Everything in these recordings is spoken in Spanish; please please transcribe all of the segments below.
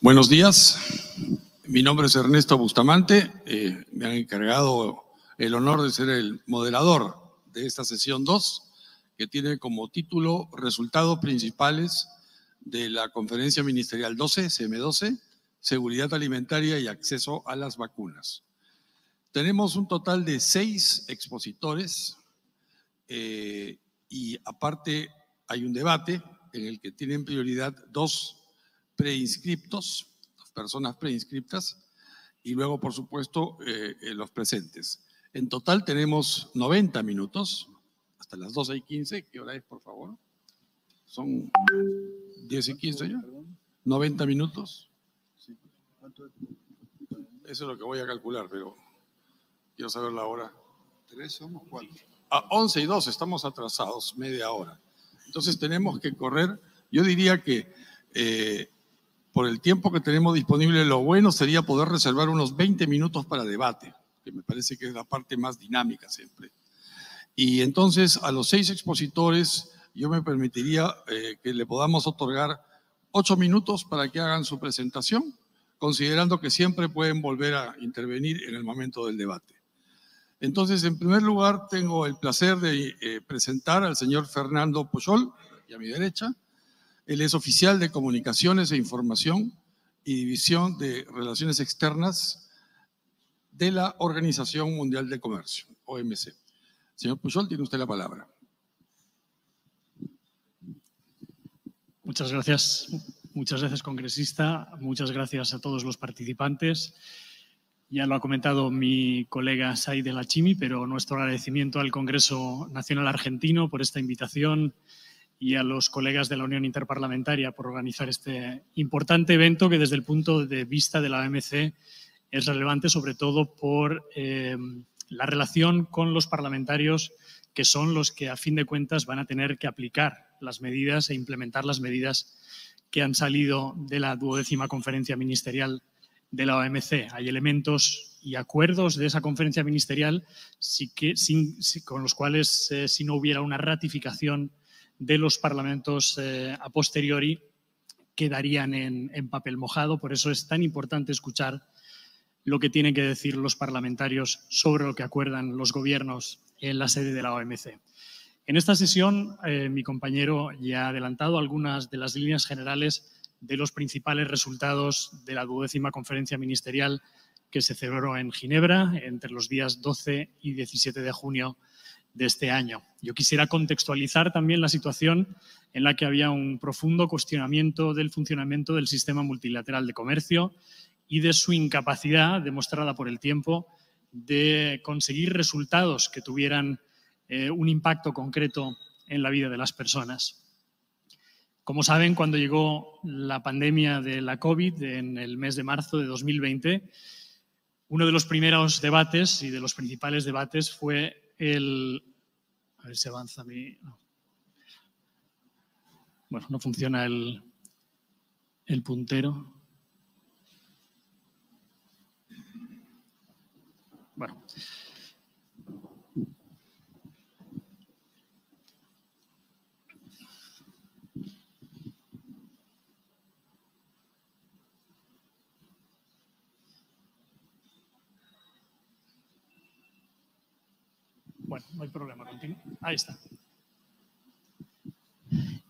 Buenos días, mi nombre es Ernesto Bustamante, me han encargado el honor de ser el moderador de esta sesión 2, que tiene como título Resultados principales de la Conferencia Ministerial 12, CM12, Seguridad Alimentaria y Acceso a las Vacunas. Tenemos un total de 6 expositores y aparte hay un debate en el que tienen prioridad 2 preinscriptos, personas preinscriptas, y luego, por supuesto, los presentes. En total tenemos 90 minutos, hasta las 12:15. ¿Qué hora es, por favor? Son 10:15 ya. 90 minutos. Eso es lo que voy a calcular, pero quiero saber la hora. 3 somos 4. A 11:02 estamos atrasados, media hora. Entonces tenemos que correr. Yo diría que por el tiempo que tenemos disponible, lo bueno sería poder reservar unos 20 minutos para debate, que me parece que es la parte más dinámica siempre. Y entonces a los 6 expositores yo me permitiría que le podamos otorgar 8 minutos para que hagan su presentación, considerando que siempre pueden volver a intervenir en el momento del debate. Entonces, en primer lugar, tengo el placer de presentar al señor Fernando Pujol, aquí a mi derecha. Él es oficial de Comunicaciones e Información y División de Relaciones Externas de la Organización Mundial de Comercio, OMC. Señor Pujol, tiene usted la palabra. Muchas gracias, congresista. Muchas gracias a todos los participantes. Ya lo ha comentado mi colega Said El Hachimi, pero nuestro agradecimiento al Congreso Nacional Argentino por esta invitación y a los colegas de la Unión Interparlamentaria por organizar este importante evento que desde el punto de vista de la OMC es relevante sobre todo por la relación con los parlamentarios, que son los que a fin de cuentas van a tener que aplicar las medidas e implementar las medidas que han salido de la 12ª Conferencia Ministerial de la OMC. Hay elementos y acuerdos de esa conferencia ministerial con los cuales, si no hubiera una ratificación de los parlamentos a posteriori, quedarían en papel mojado. Por eso es tan importante escuchar lo que tienen que decir los parlamentarios sobre lo que acuerdan los gobiernos en la sede de la OMC. En esta sesión, mi compañero ya ha adelantado algunas de las líneas generales de los principales resultados de la 12ª Conferencia Ministerial que se celebró en Ginebra entre los días 12 y 17 de junio de este año. Yo quisiera contextualizar también la situación en la que había un profundo cuestionamiento del funcionamiento del sistema multilateral de comercio y de su incapacidad, demostrada por el tiempo, de conseguir resultados que tuvieran un impacto concreto en la vida de las personas. Como saben, cuando llegó la pandemia de la COVID en el mes de marzo de 2020, uno de los primeros debates y de los principales debates fue a ver si avanza mi... Bueno, no funciona el puntero. Bueno. Bueno, no hay problema. Ahí está.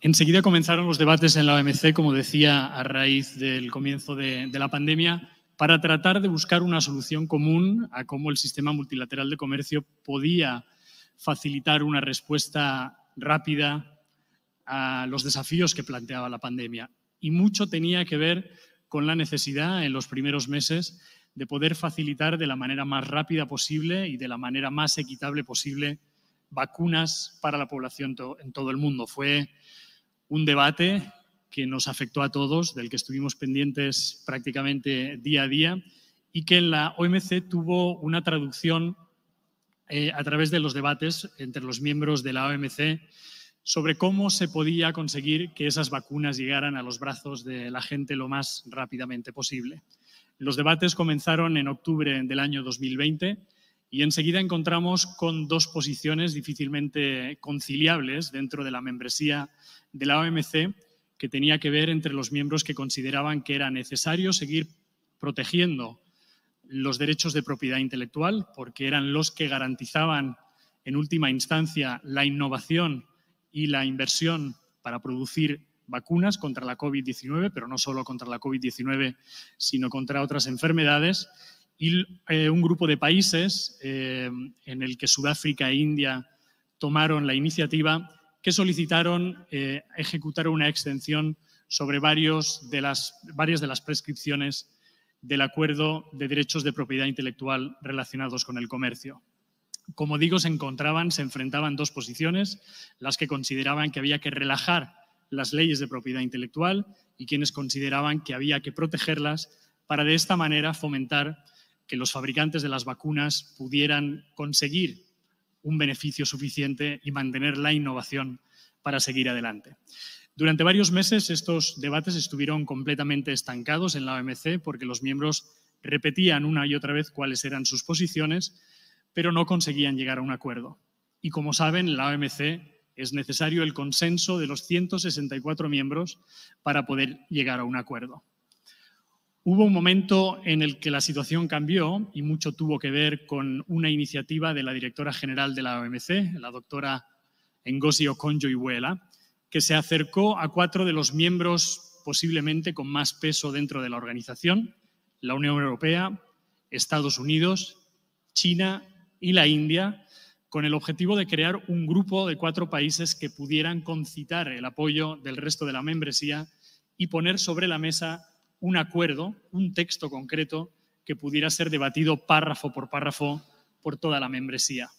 Enseguida comenzaron los debates en la OMC, como decía, a raíz del comienzo de la pandemia, para tratar de buscar una solución común a cómo el sistema multilateral de comercio podía facilitar una respuesta rápida a los desafíos que planteaba la pandemia. Y mucho tenía que ver con la necesidad en los primeros meses de poder facilitar de la manera más rápida posible y de la manera más equitable posible vacunas para la población en todo el mundo. Fue un debate que nos afectó a todos, del que estuvimos pendientes prácticamente día a día y que en la OMC tuvo una traducción a través de los debates entre los miembros de la OMC sobre cómo se podía conseguir que esas vacunas llegaran a los brazos de la gente lo más rápidamente posible. Los debates comenzaron en octubre del año 2020 y enseguida encontramos con 2 posiciones difícilmente conciliables dentro de la membresía de la OMC que tenía que ver entre los miembros que consideraban que era necesario seguir protegiendo los derechos de propiedad intelectual, porque eran los que garantizaban en última instancia la innovación y la inversión para producir vacunas contra la COVID-19, pero no solo contra la COVID-19, sino contra otras enfermedades. Y un grupo de países en el que Sudáfrica e India tomaron la iniciativa, que solicitaron ejecutar una exención sobre varias de las prescripciones del Acuerdo de Derechos de Propiedad Intelectual relacionados con el comercio. Como digo, se enfrentaban dos posiciones, las que consideraban que había que relajar las leyes de propiedad intelectual y quienes consideraban que había que protegerlas para de esta manera fomentar que los fabricantes de las vacunas pudieran conseguir un beneficio suficiente y mantener la innovación para seguir adelante. Durante varios meses estos debates estuvieron completamente estancados en la OMC porque los miembros repetían una y otra vez cuáles eran sus posiciones, pero no conseguían llegar a un acuerdo. Y como saben, en la OMC es necesario el consenso de los 164 miembros para poder llegar a un acuerdo. Hubo un momento en el que la situación cambió y mucho tuvo que ver con una iniciativa de la directora general de la OMC, la doctora Ngozi Okonjo-Iweala, que se acercó a 4 de los miembros posiblemente con más peso dentro de la organización, la Unión Europea, Estados Unidos, China y la India, con el objetivo de crear un grupo de 4 países que pudieran concitar el apoyo del resto de la membresía y poner sobre la mesa un acuerdo, un texto concreto que pudiera ser debatido párrafo por párrafo por toda la membresía.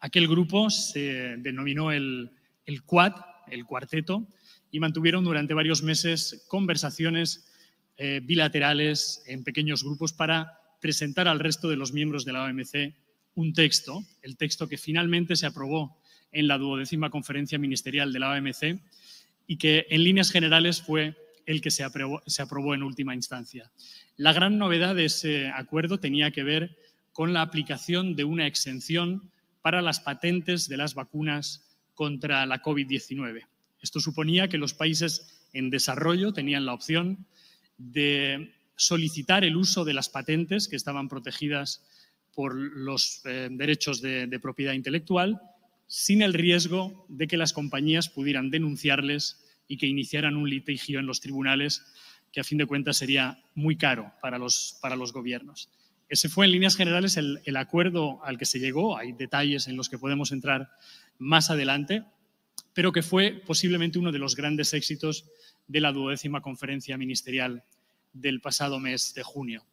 Aquel grupo se denominó el Quad, el cuarteto, y mantuvieron durante varios meses conversaciones bilaterales en pequeños grupos para presentar al resto de los miembros de la OMC un texto, el texto que finalmente se aprobó en la 12ª Conferencia Ministerial de la OMC y que en líneas generales fue el que se aprobó en última instancia. La gran novedad de ese acuerdo tenía que ver con la aplicación de una exención para las patentes de las vacunas contra la COVID-19. Esto suponía que los países en desarrollo tenían la opción de solicitar el uso de las patentes que estaban protegidas por los derechos de propiedad intelectual sin el riesgo de que las compañías pudieran denunciarles y que iniciaran un litigio en los tribunales que a fin de cuentas sería muy caro para los gobiernos. Ese fue en líneas generales el acuerdo al que se llegó. Hay detalles en los que podemos entrar más adelante, pero que fue posiblemente uno de los grandes éxitos de la 12ª Conferencia Ministerial del pasado mes de junio.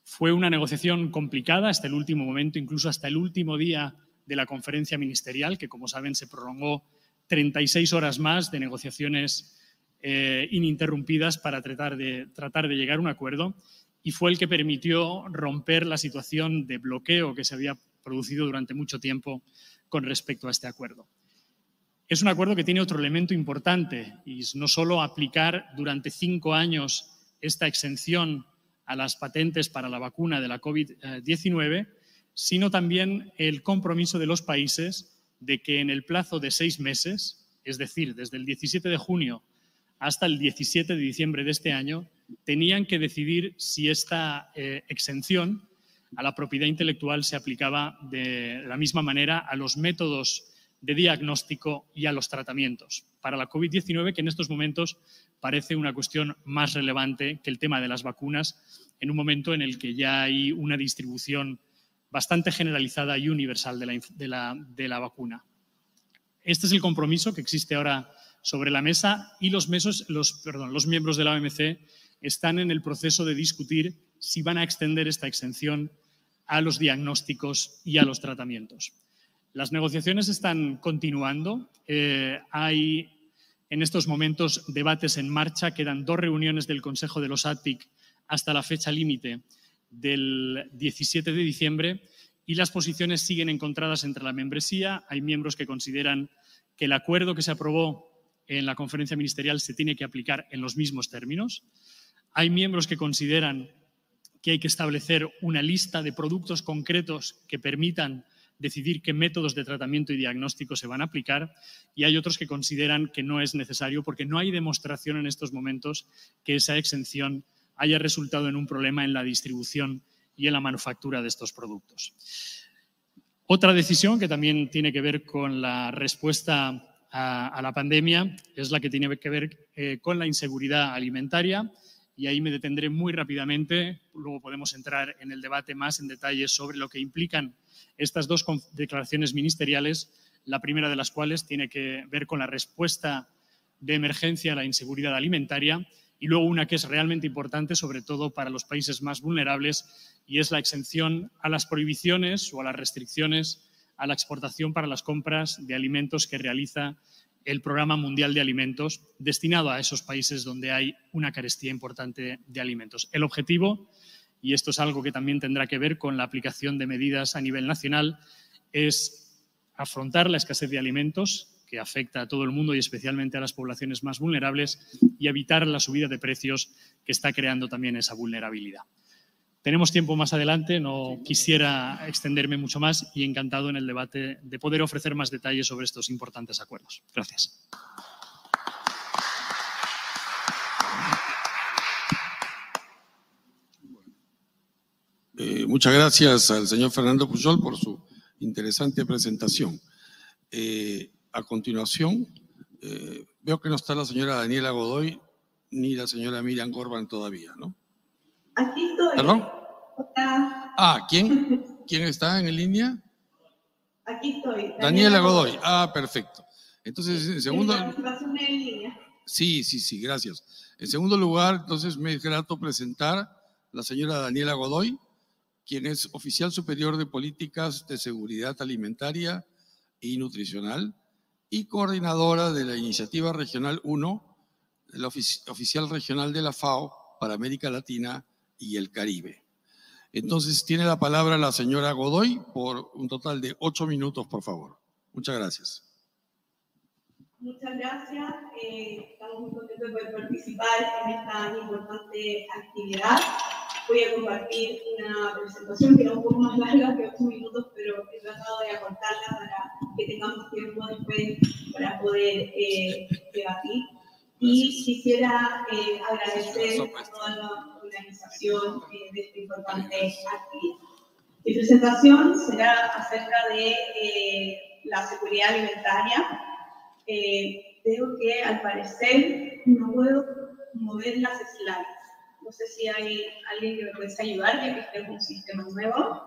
Fue una negociación complicada hasta el último momento, incluso hasta el último día de la conferencia ministerial, que como saben se prolongó 36 horas más de negociaciones ininterrumpidas para tratar de llegar a un acuerdo, y fue el que permitió romper la situación de bloqueo que se había producido durante mucho tiempo con respecto a este acuerdo. Es un acuerdo que tiene otro elemento importante, y es no solo aplicar durante 5 años esta exención a las patentes para la vacuna de la COVID-19, sino también el compromiso de los países de que en el plazo de 6 meses, es decir, desde el 17 de junio hasta el 17 de diciembre de este año, tenían que decidir si esta exención a la propiedad intelectual se aplicaba de la misma manera a los métodos de diagnóstico y a los tratamientos para la COVID-19, que en estos momentos parece una cuestión más relevante que el tema de las vacunas, en un momento en el que ya hay una distribución bastante generalizada y universal de la vacuna. Este es el compromiso que existe ahora sobre la mesa y los miembros de la OMC están en el proceso de discutir si van a extender esta exención a los diagnósticos y a los tratamientos. Las negociaciones están continuando. Hay en estos momentos debates en marcha. Quedan 2 reuniones del Consejo de los ATIC hasta la fecha límite del 17 de diciembre y las posiciones siguen encontradas entre la membresía. Hay miembros que consideran que el acuerdo que se aprobó en la conferencia ministerial se tiene que aplicar en los mismos términos. Hay miembros que consideran que hay que establecer una lista de productos concretos que permitan decidir qué métodos de tratamiento y diagnóstico se van a aplicar, y hay otros que consideran que no es necesario porque no hay demostración en estos momentos que esa exención haya resultado en un problema en la distribución y en la manufactura de estos productos. Otra decisión que también tiene que ver con la respuesta a la pandemia es la que tiene que ver con la inseguridad alimentaria, y ahí me detendré muy rápidamente. Luego podemos entrar en el debate más en detalle sobre lo que implican estas dos declaraciones ministeriales, la primera de las cuales tiene que ver con la respuesta de emergencia a la inseguridad alimentaria, y luego una que es realmente importante, sobre todo para los países más vulnerables, y es la exención a las prohibiciones o a las restricciones a la exportación para las compras de alimentos que realiza el Programa Mundial de Alimentos, destinado a esos países donde hay una carestía importante de alimentos. El objetivo, y esto es algo que también tendrá que ver con la aplicación de medidas a nivel nacional, es afrontar la escasez de alimentos que afecta a todo el mundo y especialmente a las poblaciones más vulnerables, y evitar la subida de precios que está creando también esa vulnerabilidad. Tenemos tiempo más adelante, no quisiera extenderme mucho más, y encantado en el debate de poder ofrecer más detalles sobre estos importantes acuerdos. Gracias. Muchas gracias al señor Fernando Pujol por su interesante presentación. A continuación, veo que no está la señora Daniela Godoy ni la señora Miriam Gorban todavía, ¿no? Aquí estoy. ¿Perdón? Hola. Ah, ¿quién está en línea? Aquí estoy. Daniela Godoy. Ah, perfecto. Entonces, en segundo... participación en línea. Sí, gracias. En segundo lugar, entonces me es grato presentar a la señora Daniela Godoy, quien es oficial superior de políticas de seguridad alimentaria y nutricional y coordinadora de la Iniciativa Regional 1, la oficial regional de la FAO para América Latina y el Caribe. Entonces, tiene la palabra la señora Godoy por un total de 8 minutos, por favor. Muchas gracias. Muchas gracias. Estamos muy contentos de poder participar en esta importante actividad. Voy a compartir una presentación que era un poco más larga que 8 minutos, pero he tratado de acortarla para que tengamos tiempo después para poder debatir. Y quisiera agradecer a toda la organización de esta importante actividad. Mi presentación será acerca de la seguridad alimentaria. Veo que al parecer no puedo mover las slides. No sé si hay alguien que me pueda ayudar, ya que este es un sistema nuevo.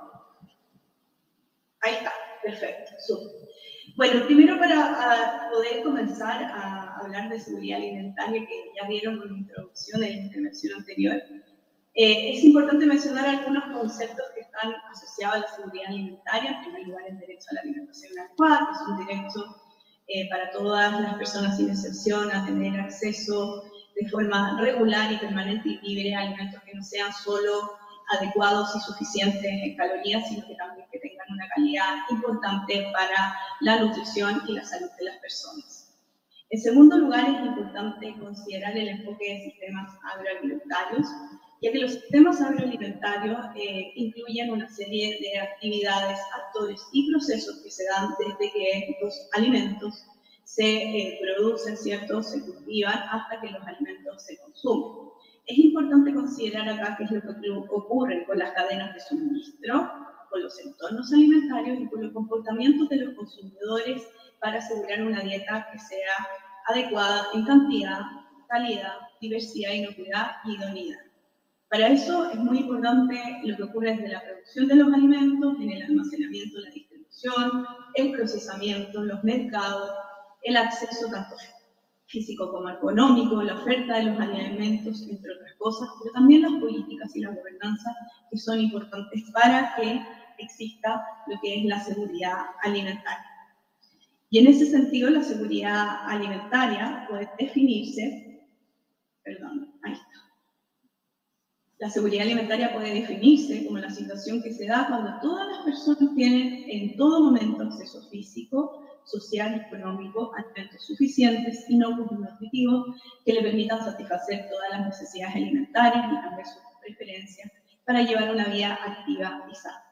Ahí está, perfecto, súper. Bueno, primero para poder comenzar a hablar de seguridad alimentaria, que ya vieron con la introducción de la intervención anterior, es importante mencionar algunos conceptos que están asociados a la seguridad alimentaria. En primer lugar, el derecho a la alimentación adecuada, que es un derecho para todas las personas sin excepción a tener acceso de forma regular y permanente y libre a alimentos que no sean solo adecuados y suficientes en calorías, sino que también que tengan una calidad importante para la nutrición y la salud de las personas. En segundo lugar, es importante considerar el enfoque de sistemas agroalimentarios, ya que los sistemas agroalimentarios incluyen una serie de actividades, actores y procesos que se dan desde que los alimentos se producen, ¿cierto?, se cultivan hasta que los alimentos se consumen. Es importante considerar acá qué es lo que ocurre con las cadenas de suministro, con los entornos alimentarios y con los comportamientos de los consumidores para asegurar una dieta que sea adecuada en cantidad, calidad, diversidad, inocuidad y idoneidad. Para eso es muy importante lo que ocurre desde la producción de los alimentos, en el almacenamiento, la distribución, el procesamiento, los mercados, el acceso tanto físico como económico, la oferta de los alimentos, entre otras cosas, pero también las políticas y la gobernanza que son importantes para que exista lo que es la seguridad alimentaria. Y en ese sentido, la seguridad alimentaria puede definirse, ahí está. La seguridad alimentaria puede definirse como la situación que se da cuando todas las personas tienen en todo momento acceso físico, social y económico a alimentos suficientes, inocuos y nutritivos que le permitan satisfacer todas las necesidades alimentarias y también sus preferencias para llevar una vida activa y sana.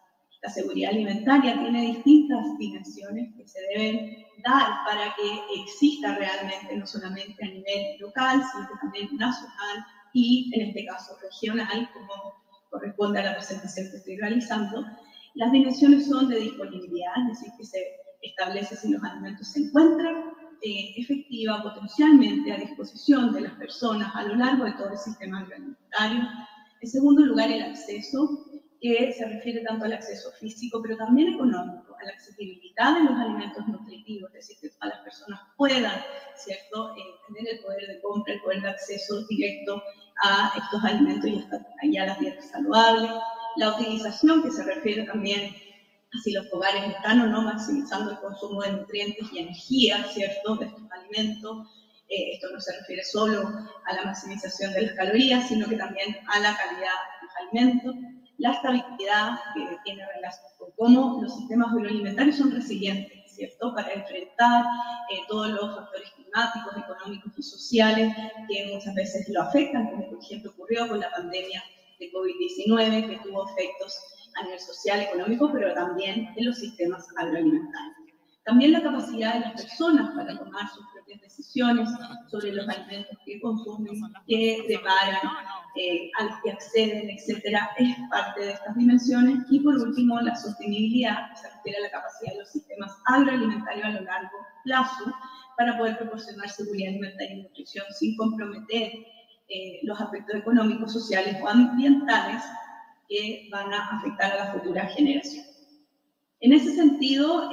La seguridad alimentaria tiene distintas dimensiones que se deben dar para que exista realmente, no solamente a nivel local, sino también nacional y, en este caso, regional, como corresponde a la presentación que estoy realizando. Las dimensiones son de disponibilidad, es decir, que se establece si los alimentos se encuentran efectiva, potencialmente a disposición de las personas a lo largo de todo el sistema agroalimentario. En segundo lugar, el acceso, que se refiere tanto al acceso físico, pero también económico, a la accesibilidad de los alimentos nutritivos, es decir, que todas las personas puedan, ¿cierto?, tener el poder de compra, el poder de acceso directo a estos alimentos y hasta allá las dietas saludables. La utilización, que se refiere también a si los hogares están o no maximizando el consumo de nutrientes y energía, ¿cierto?, de estos alimentos. Esto no se refiere solo a la maximización de las calorías, sino que también a la calidad de los alimentos. La estabilidad, que tiene relación con cómo los sistemas agroalimentarios son resilientes, ¿cierto?, para enfrentar todos los factores climáticos, económicos y sociales que muchas veces lo afectan, como por ejemplo ocurrió con la pandemia de COVID-19, que tuvo efectos a nivel social, económico, pero también en los sistemas agroalimentarios. También la capacidad de las personas para tomar sus propias decisiones sobre los alimentos que consumen, que preparan, a los que acceden, etcétera, es parte de estas dimensiones. Y por último, la sostenibilidad, que se refiere a la capacidad de los sistemas agroalimentarios a lo largo plazo para poder proporcionar seguridad alimentaria y nutrición sin comprometer los aspectos económicos, sociales o ambientales que van a afectar a las futuras generaciones. En ese sentido,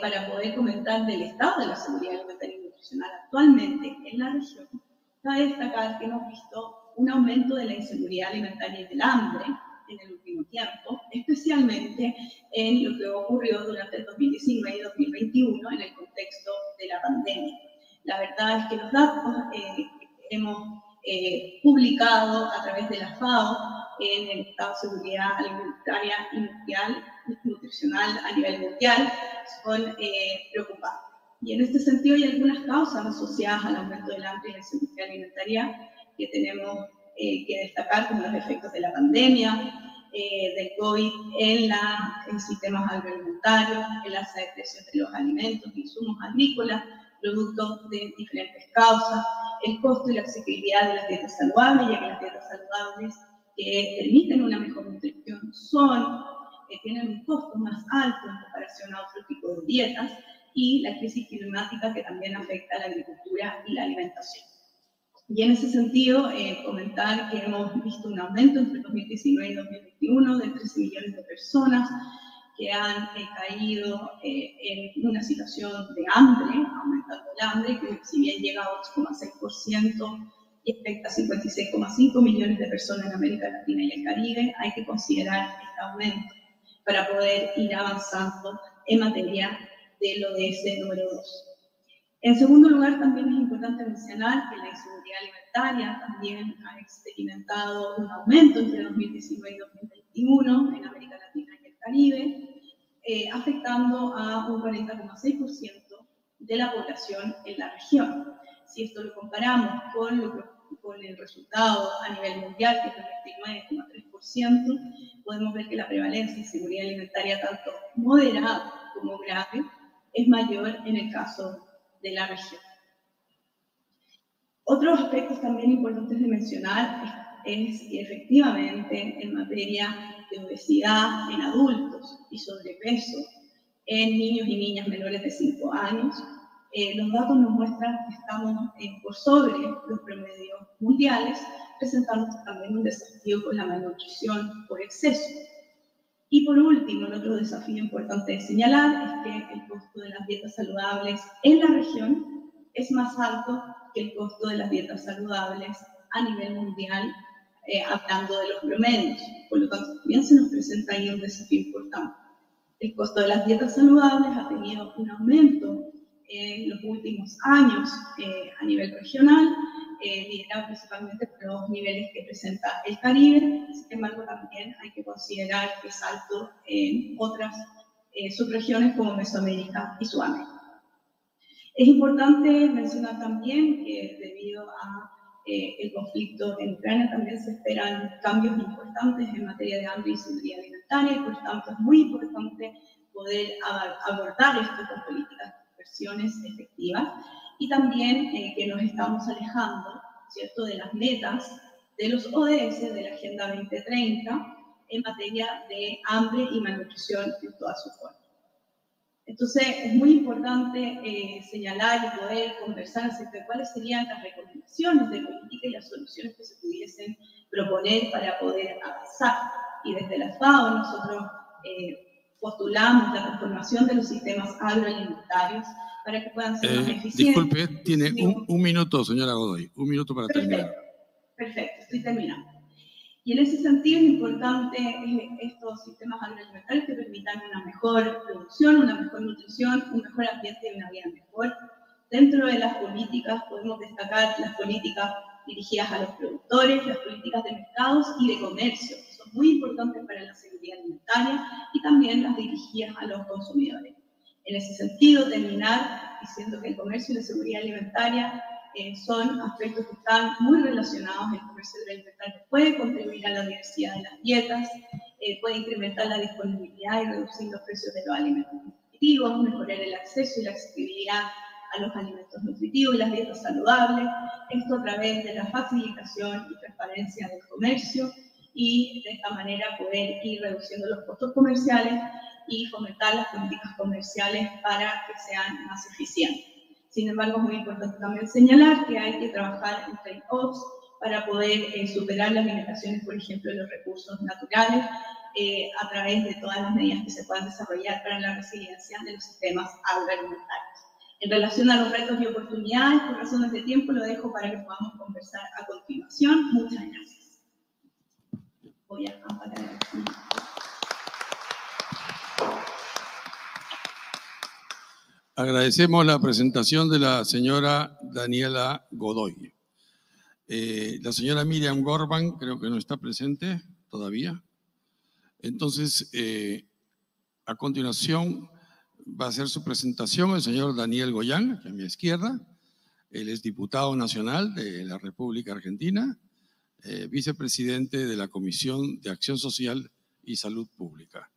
para poder comentar del estado de la seguridad alimentaria y nutricional actualmente en la región, cabe destacar que hemos visto un aumento de la inseguridad alimentaria y del hambre en el último tiempo, especialmente en lo que ocurrió durante el 2019 y 2021 en el contexto de la pandemia. La verdad es que los datos que hemos publicado a través de la FAO en el estado de seguridad alimentaria y nutricional a nivel mundial son preocupantes. Y en este sentido hay algunas causas asociadas al aumento del hambre y la inseguridad alimentaria que tenemos que destacar, como los efectos de la pandemia, del COVID en sistemas agroalimentarios, el alza de precios de los alimentos e insumos agrícolas, producto de diferentes causas, el costo y la accesibilidad de las dietas saludables, ya que las dietas saludables que permiten una mejor nutrición tienen un costo más alto en comparación a otro tipo de dietas, y la crisis climática que también afecta a la agricultura y la alimentación. Y en ese sentido, comentar que hemos visto un aumento entre 2019 y 2021 de 13 millones de personas que han caído en una situación de hambre, aumentando el hambre, que si bien llega a 8,6% y afecta a 56,5 millones de personas en América Latina y el Caribe, hay que considerar este aumento para poder ir avanzando en materia del ODS número 2. En segundo lugar, también es importante mencionar que la inseguridad alimentaria también ha experimentado un aumento entre 2019 y 2021 en América Latina y el Caribe, afectando a un 40,6% de la población en la región. Si esto lo comparamos con el resultado a nivel mundial, que es el 29,3%, podemos ver que la prevalencia de inseguridad alimentaria, tanto moderada como grave, es mayor en el caso de la región. Otros aspectos también importantes de mencionar es que efectivamente en materia de obesidad en adultos y sobrepeso en niños y niñas menores de 5 años, los datos nos muestran que estamos por sobre los promedios mundiales, presentando también un desafío con la malnutrición por exceso. Y por último, el otro desafío importante de señalar es que el costo de las dietas saludables en la región es más alto que el costo de las dietas saludables a nivel mundial, hablando de los promedios. Por lo tanto, también se nos presenta ahí un desafío importante. El costo de las dietas saludables ha tenido un aumento en los últimos años a nivel regional, liderado principalmente por los niveles que presenta el Caribe. Sin embargo, también hay que considerar que es alto en otras subregiones como Mesoamérica y Sudamérica. Es importante mencionar también que debido a el conflicto en Ucrania, también se esperan cambios importantes en materia de hambre y seguridad alimentaria, y por tanto es muy importante poder abordar esto con políticas de inversiones efectivas, y también que nos estamos alejando, ¿cierto?, de las metas de los ODS, de la Agenda 2030, en materia de hambre y malnutrición en todas sus formas. Entonces, es muy importante señalar y poder conversar acerca de cuáles serían las recomendaciones de política y las soluciones que se pudiesen proponer para poder avanzar. Y desde la FAO nosotros postulamos la transformación de los sistemas agroalimentarios para que puedan ser más eficientes. Disculpe, tiene un minuto, señora Godoy, un minuto para terminar. Perfecto, estoy terminando. Y en ese sentido es importante estos sistemas agroalimentarios que permitan una mejor producción, una mejor nutrición, un mejor ambiente y una vida mejor. Dentro de las políticas podemos destacar las políticas dirigidas a los productores, las políticas de mercados y de comercio, que son muy importantes para la seguridad alimentaria, y también las dirigidas a los consumidores. En ese sentido, terminar diciendo que el comercio y la seguridad alimentaria son aspectos que están muy relacionados. El comercio alimentario puede contribuir a la diversidad de las dietas, puede incrementar la disponibilidad y reducir los precios de los alimentos nutritivos, mejorar el acceso y la accesibilidad a los alimentos nutritivos y las dietas saludables, esto a través de la facilitación y transparencia del comercio, y de esta manera poder ir reduciendo los costos comerciales y fomentar las políticas comerciales para que sean más eficientes. Sin embargo, es muy importante también señalar que hay que trabajar en trade-offs para poder superar las limitaciones, por ejemplo, de los recursos naturales, a través de todas las medidas que se puedan desarrollar para la resiliencia de los sistemas agroalimentarios. En relación a los retos y oportunidades, por razones de tiempo, lo dejo para que podamos conversar a continuación. Muchas gracias. Voy a apagar aquí. Agradecemos la presentación de la señora Daniela Godoy. La señora Miriam Gorban creo que no está presente todavía. Entonces, a continuación va a hacer su presentación el señor Daniel Goyán, aquí a mi izquierda. Él es diputado nacional de la República Argentina, vicepresidente de la Comisión de Acción Social y Salud Pública.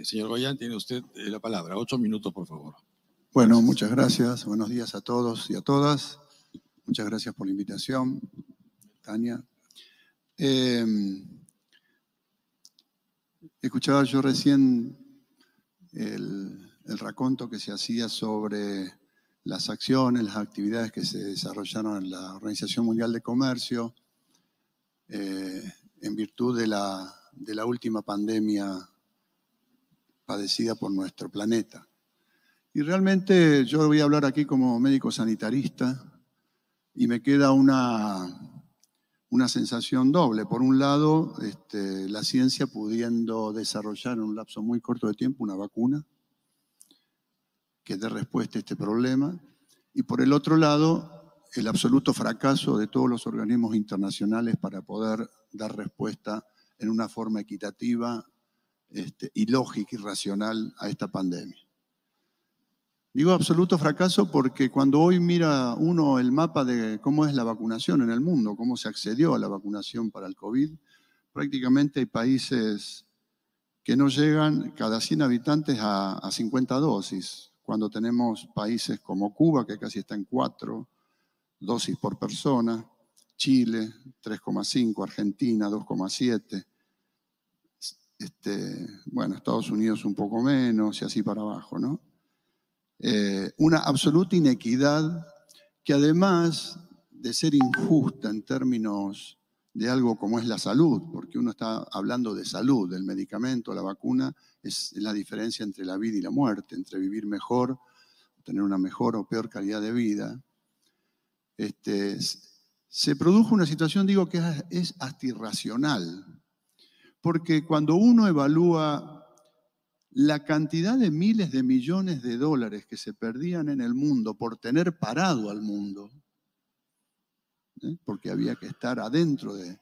Señor Goyán, tiene usted la palabra. 8 minutos, por favor. Bueno, muchas gracias. Buenos días a todos y a todas. Muchas gracias por la invitación, Tania. Escuchaba yo recién el raconto que se hacía sobre las acciones, las actividades que se desarrollaron en la Organización Mundial de Comercio en virtud de la última pandemia padecida por nuestro planeta. Y realmente yo voy a hablar aquí como médico sanitarista y me queda una sensación doble. Por un lado, la ciencia pudiendo desarrollar en un lapso muy corto de tiempo una vacuna que dé respuesta a este problema. Y por el otro lado, el absoluto fracaso de todos los organismos internacionales para poder dar respuesta en una forma equitativa y lógica y racional a esta pandemia. Digo absoluto fracaso porque cuando hoy mira uno el mapa de cómo es la vacunación en el mundo, cómo se accedió a la vacunación para el COVID, prácticamente hay países que no llegan cada 100 habitantes a 50 dosis, cuando tenemos países como Cuba, que casi está en 4 dosis por persona, Chile 3,5, Argentina 2,7, bueno, Estados Unidos un poco menos y así para abajo, ¿no? Una absoluta inequidad que además de ser injusta en términos de algo como es la salud, porque uno está hablando de salud, del medicamento, la vacuna, es la diferencia entre la vida y la muerte, entre vivir mejor, tener una mejor o peor calidad de vida. Se produjo una situación, digo, que es hasta irracional, porque cuando uno evalúa la cantidad de miles de millones de dólares que se perdían en el mundo por tener parado al mundo, porque había que estar adentro de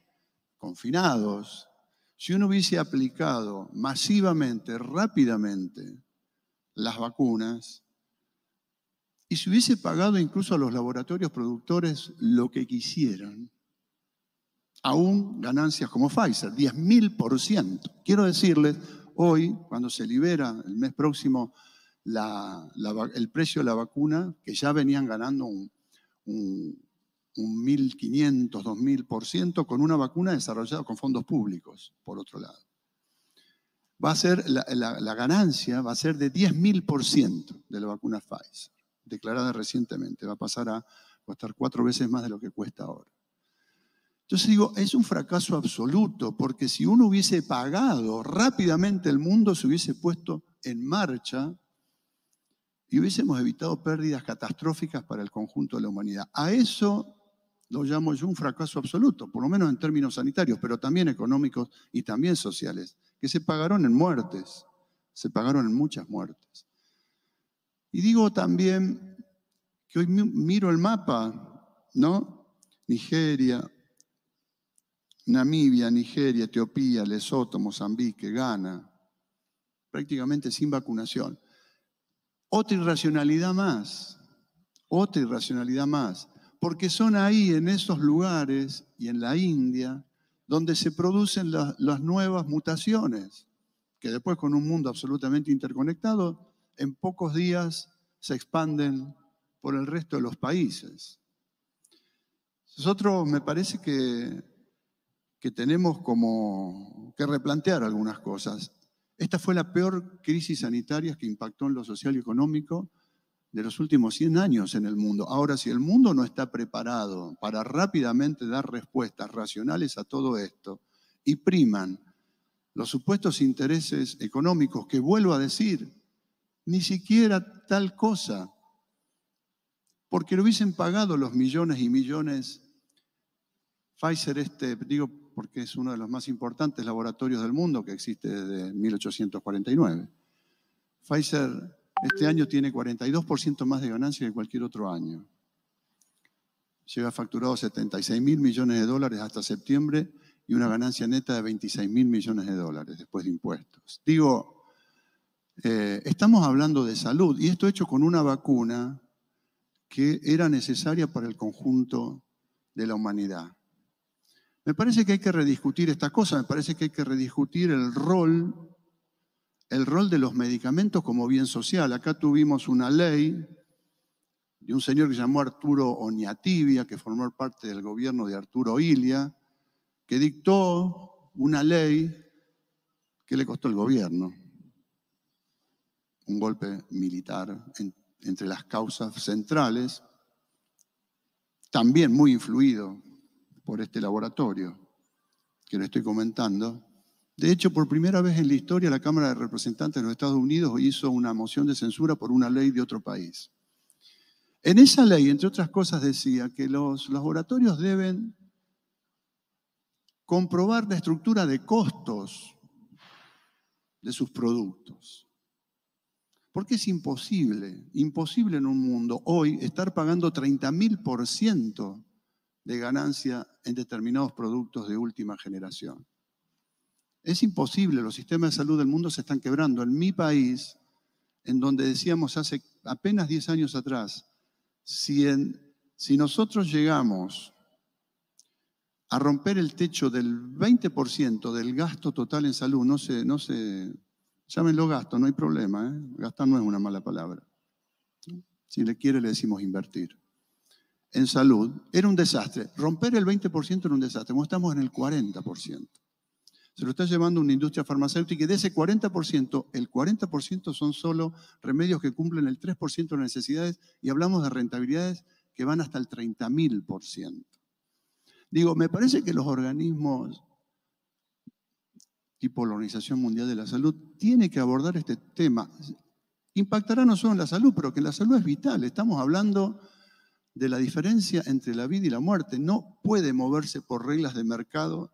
confinados, si uno hubiese aplicado masivamente, rápidamente las vacunas, y se hubiese pagado incluso a los laboratorios productores lo que quisieran, aún ganancias como Pfizer, 10.000%. Quiero decirles, hoy, cuando se libera el mes próximo el precio de la vacuna, que ya venían ganando un 1.500, 2.000% con una vacuna desarrollada con fondos públicos, por otro lado. Va a ser, la ganancia va a ser de 10.000% de la vacuna Pfizer, declarada recientemente. Va a pasar a costar 4 veces más de lo que cuesta ahora. Entonces digo, es un fracaso absoluto, porque si uno hubiese pagado rápidamente, el mundo se hubiese puesto en marcha y hubiésemos evitado pérdidas catastróficas para el conjunto de la humanidad. A eso lo llamo yo un fracaso absoluto, por lo menos en términos sanitarios, pero también económicos y también sociales, que se pagaron en muertes, se pagaron en muchas muertes. Y digo también que hoy miro el mapa, ¿no? Nigeria, Namibia, Nigeria, Etiopía, Lesoto, Mozambique, Ghana, prácticamente sin vacunación. Otra irracionalidad más, porque son ahí, en esos lugares y en la India, donde se producen las nuevas mutaciones, que después, con un mundo absolutamente interconectado, en pocos días se expanden por el resto de los países. Nosotros me parece que tenemos como que replantear algunas cosas. Esta fue la peor crisis sanitaria que impactó en lo social y económico de los últimos 100 años en el mundo. Ahora, si el mundo no está preparado para rápidamente dar respuestas racionales a todo esto y priman los supuestos intereses económicos, que vuelvo a decir, ni siquiera tal cosa, porque lo hubiesen pagado los millones y millones. Pfizer, digo porque es uno de los más importantes laboratorios del mundo, que existe desde 1849. Pfizer este año tiene 42% más de ganancia que cualquier otro año. Lleva facturado 76.000 millones de dólares hasta septiembre y una ganancia neta de 26.000 millones de dólares después de impuestos. Digo, estamos hablando de salud, y esto hecho con una vacuna que era necesaria para el conjunto de la humanidad. Me parece que hay que rediscutir esta cosa, me parece que hay que rediscutir el rol de los medicamentos como bien social. Acá tuvimos una ley de un señor que se llamó Arturo Oñatibia, que formó parte del gobierno de Arturo Illia, que dictó una ley que le costó el gobierno. Un golpe militar entre las causas centrales, también muy influido por este laboratorio que le estoy comentando. De hecho, por primera vez en la historia, la Cámara de Representantes de los Estados Unidos hizo una moción de censura por una ley de otro país. En esa ley, entre otras cosas, decía que los laboratorios deben comprobar la estructura de costos de sus productos. Porque es imposible en un mundo hoy estar pagando 30.000% de ganancia en determinados productos de última generación. Es imposible, los sistemas de salud del mundo se están quebrando. En mi país, en donde decíamos hace apenas 10 años atrás, si nosotros llegamos a romper el techo del 20% del gasto total en salud, no sé, llámenlo gasto, no hay problema, ¿eh? Gastar no es una mala palabra. Si le quiere, le decimos invertir. En salud, era un desastre. Romper el 20% era un desastre. Como estamos en el 40%. Se lo está llevando una industria farmacéutica y de ese 40%, el 40% son solo remedios que cumplen el 3% de las necesidades y hablamos de rentabilidades que van hasta el 30.000%. Digo, me parece que los organismos tipo la Organización Mundial de la Salud tienen que abordar este tema. Impactará no solo en la salud, pero que la salud es vital. Estamos hablando de la diferencia entre la vida y la muerte. No puede moverse por reglas de mercado.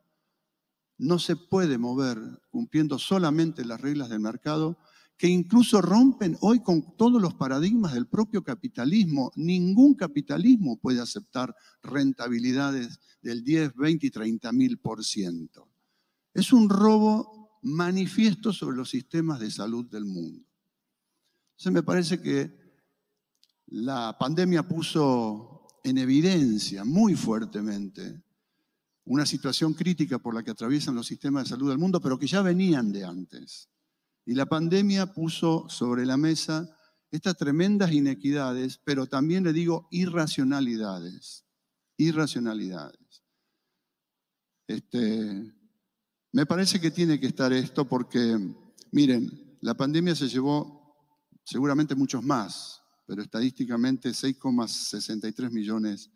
No se puede mover cumpliendo solamente las reglas del mercado, que incluso rompen hoy con todos los paradigmas del propio capitalismo. Ningún capitalismo puede aceptar rentabilidades del 10, 20 y 30.000%. Es un robo manifiesto sobre los sistemas de salud del mundo. Entonces me parece que La pandemia puso en evidencia muy fuertemente una situación crítica por la que atraviesan los sistemas de salud del mundo, pero que ya venían de antes. Y la pandemia puso sobre la mesa estas tremendas inequidades, pero también le digo irracionalidades. Irracionalidades. Me parece que tiene que estar esto porque, miren, la pandemia se llevó seguramente muchos más, pero estadísticamente 6,63 millones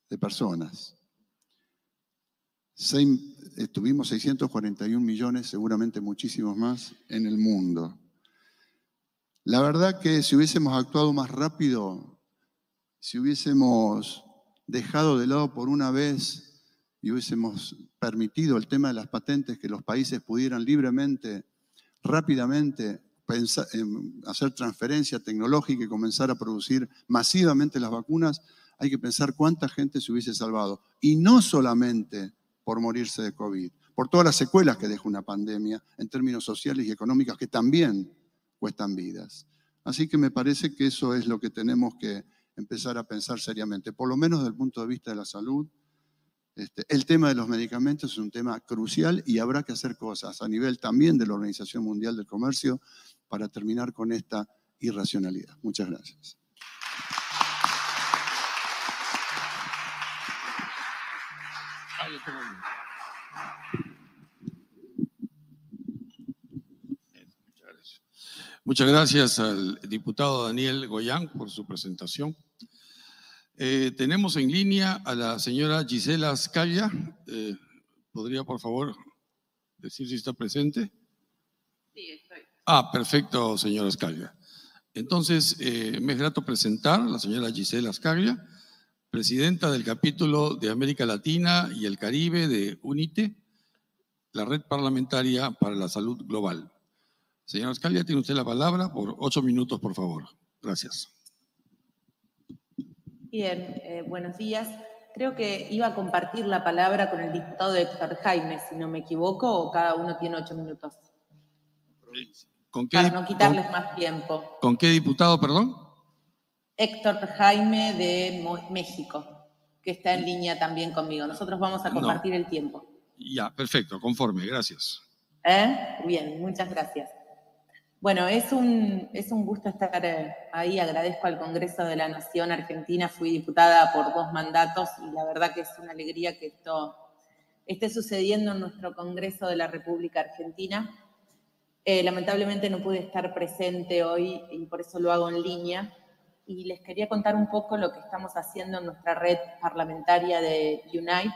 de personas. Tuvimos 641 millones, seguramente muchísimos más, en el mundo. La verdad que si hubiésemos actuado más rápido, si hubiésemos dejado de lado por una vez y hubiésemos permitido el tema de las patentes, que los países pudieran libremente, rápidamente, hacer transferencia tecnológica y comenzar a producir masivamente las vacunas, hay que pensar cuánta gente se hubiese salvado. Y no solamente por morirse de COVID, por todas las secuelas que deja una pandemia en términos sociales y económicos que también cuestan vidas. Así que me parece que eso es lo que tenemos que empezar a pensar seriamente, por lo menos desde el punto de vista de la salud. El tema de los medicamentos es un tema crucial y habrá que hacer cosas a nivel también de la Organización Mundial del Comercio para terminar con esta irracionalidad. Muchas gracias. Muchas gracias al diputado Daniel Goyán por su presentación. Tenemos en línea a la señora Gisela Ascaglia. ¿Podría, por favor, decir si está presente? Sí, estoy. Perfecto, señora Ascaglia. Entonces, me es grato presentar a la señora Gisela Ascaglia, presidenta del capítulo de América Latina y el Caribe de UNITE, la Red Parlamentaria para la Salud Global. Señora Ascaglia, tiene usted la palabra por 8 minutos, por favor. Gracias. Bien, buenos días. Creo que iba a compartir la palabra con el diputado Héctor Jaime, si no me equivoco, o cada uno tiene 8 minutos. Para no quitarles más tiempo. ¿Con qué diputado, perdón? Héctor Jaime de México, que está en línea también conmigo. Nosotros vamos a compartir el tiempo. Ya, perfecto, conforme, gracias. Bien, muchas gracias. Bueno, es un gusto estar ahí. Agradezco al Congreso de la Nación Argentina. Fui diputada por 2 mandatos y la verdad que es una alegría que esto esté sucediendo en nuestro Congreso de la República Argentina. Lamentablemente no pude estar presente hoy y por eso lo hago en línea. Y les quería contar un poco lo que estamos haciendo en nuestra red parlamentaria de UNITE,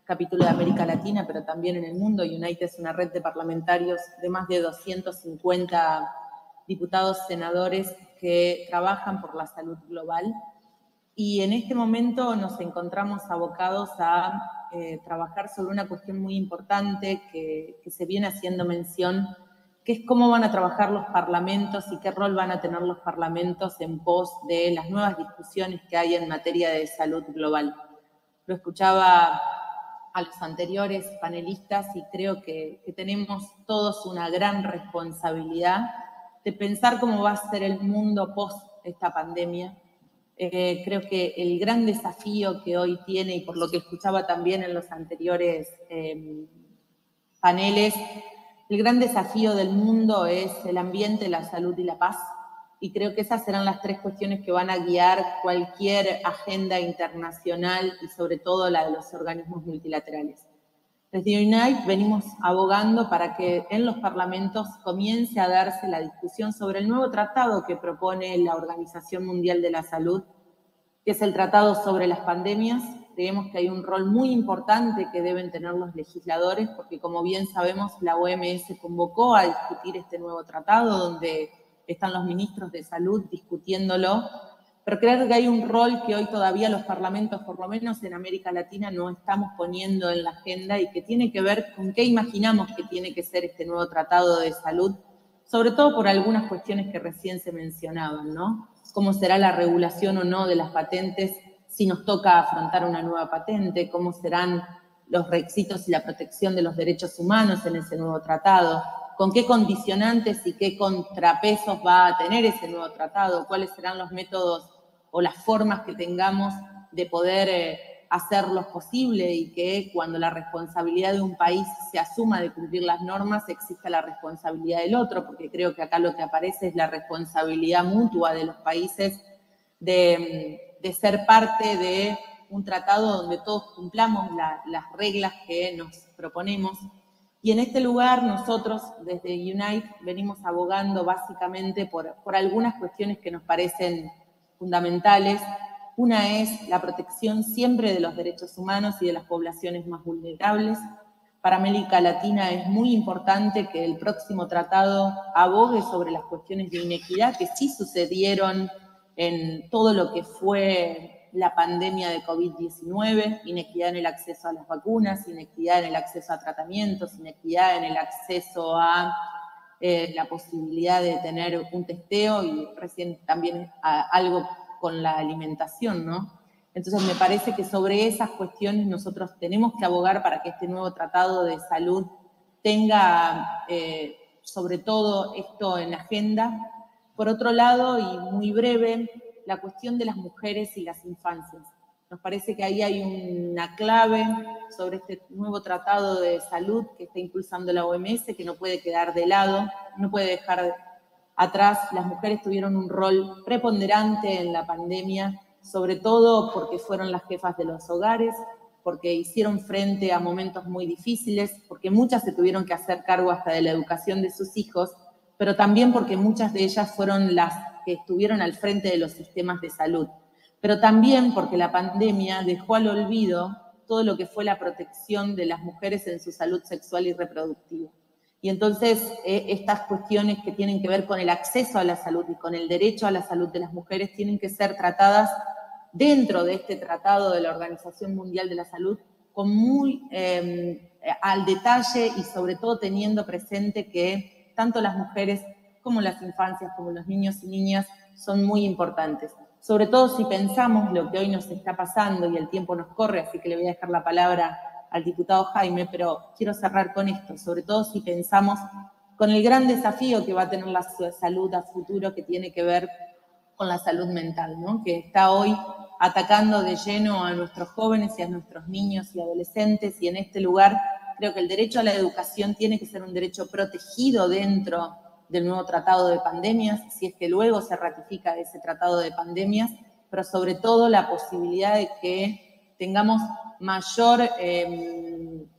capítulo de América Latina, pero también en el mundo. UNITE es una red de parlamentarios de más de 250 diputados, senadores que trabajan por la salud global. Y en este momento nos encontramos abocados a trabajar sobre una cuestión muy importante que se viene haciendo mención, que es cómo van a trabajar los parlamentos y qué rol van a tener los parlamentos en pos de las nuevas discusiones que hay en materia de salud global. Lo escuchaba a los anteriores panelistas y creo que tenemos todos una gran responsabilidad de pensar cómo va a ser el mundo post esta pandemia. Creo que el gran desafío que hoy tiene, y por lo que escuchaba también en los anteriores paneles, el gran desafío del mundo es el ambiente, la salud y la paz. Y creo que esas serán las 3 cuestiones que van a guiar cualquier agenda internacional y sobre todo la de los organismos multilaterales. Desde UNITE venimos abogando para que en los parlamentos comience a darse la discusión sobre el nuevo tratado que propone la Organización Mundial de la Salud, que es el Tratado sobre las Pandemias. Creemos que hay un rol muy importante que deben tener los legisladores, porque como bien sabemos, la OMS convocó a discutir este nuevo tratado, donde están los ministros de salud discutiéndolo, pero creo que hay un rol que hoy todavía los parlamentos, por lo menos en América Latina, no estamos poniendo en la agenda y que tiene que ver con qué imaginamos que tiene que ser este nuevo tratado de salud, sobre todo por algunas cuestiones que recién se mencionaban, ¿no? Cómo será la regulación o no de las patentes si nos toca afrontar una nueva patente, cómo serán los requisitos y la protección de los derechos humanos en ese nuevo tratado, con qué condicionantes y qué contrapesos va a tener ese nuevo tratado, cuáles serán los métodos o las formas que tengamos de poder hacerlos posible, y que cuando la responsabilidad de un país se asuma de cumplir las normas, exista la responsabilidad del otro, porque creo que acá lo que aparece es la responsabilidad mutua de los países de ser parte de un tratado donde todos cumplamos las reglas que nos proponemos. Y en este lugar nosotros desde Unite venimos abogando básicamente por algunas cuestiones que nos parecen fundamentales. Una es la protección siempre de los derechos humanos y de las poblaciones más vulnerables. Para América Latina es muy importante que el próximo tratado abogue sobre las cuestiones de inequidad que sí sucedieron en todo lo que fue la pandemia de COVID-19, inequidad en el acceso a las vacunas, inequidad en el acceso a tratamientos, inequidad en el acceso a la posibilidad de tener un testeo, y recién también algo con la alimentación, ¿no? Entonces me parece que sobre esas cuestiones nosotros tenemos que abogar para que este nuevo tratado de salud tenga sobre todo esto en agenda. Por otro lado, y muy breve, la cuestión de las mujeres y las infancias. Nos parece que ahí hay una clave sobre este nuevo tratado de salud que está impulsando la OMS, que no puede quedar de lado, no puede dejar atrás. Las mujeres tuvieron un rol preponderante en la pandemia, sobre todo porque fueron las jefas de los hogares, porque hicieron frente a momentos muy difíciles, porque muchas se tuvieron que hacer cargo hasta de la educación de sus hijos, pero también porque muchas de ellas fueron las que estuvieron al frente de los sistemas de salud. Pero también porque la pandemia dejó al olvido todo lo que fue la protección de las mujeres en su salud sexual y reproductiva. Y entonces estas cuestiones que tienen que ver con el acceso a la salud y con el derecho a la salud de las mujeres tienen que ser tratadas dentro de este tratado de la Organización Mundial de la Salud con muy al detalle, y sobre todo teniendo presente que tanto las mujeres como las infancias, como los niños y niñas, son muy importantes. Sobre todo si pensamos lo que hoy nos está pasando, y el tiempo nos corre, así que le voy a dejar la palabra al diputado Jaime, pero quiero cerrar con esto, sobre todo si pensamos con el gran desafío que va a tener la salud a futuro, que tiene que ver con la salud mental, ¿no? Que está hoy atacando de lleno a nuestros jóvenes y a nuestros niños y adolescentes, y en este lugar creo que el derecho a la educación tiene que ser un derecho protegido dentro del nuevo tratado de pandemias, si es que luego se ratifica ese tratado de pandemias, pero sobre todo la posibilidad de que tengamos mayor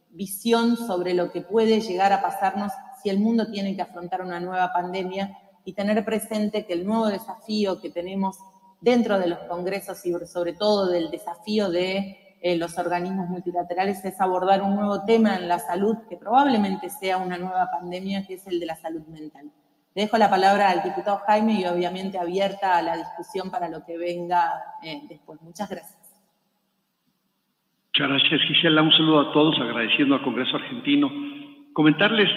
visión sobre lo que puede llegar a pasarnos si el mundo tiene que afrontar una nueva pandemia, y tener presente que el nuevo desafío que tenemos dentro de los congresos y sobre todo del desafío de los organismos multilaterales es abordar un nuevo tema en la salud que probablemente sea una nueva pandemia, que es el de la salud mental. Le dejo la palabra al diputado Jaime y obviamente abierta a la discusión para lo que venga después. Muchas gracias. Muchas gracias, Gisela. Un saludo a todos, agradeciendo al Congreso Argentino. Comentarles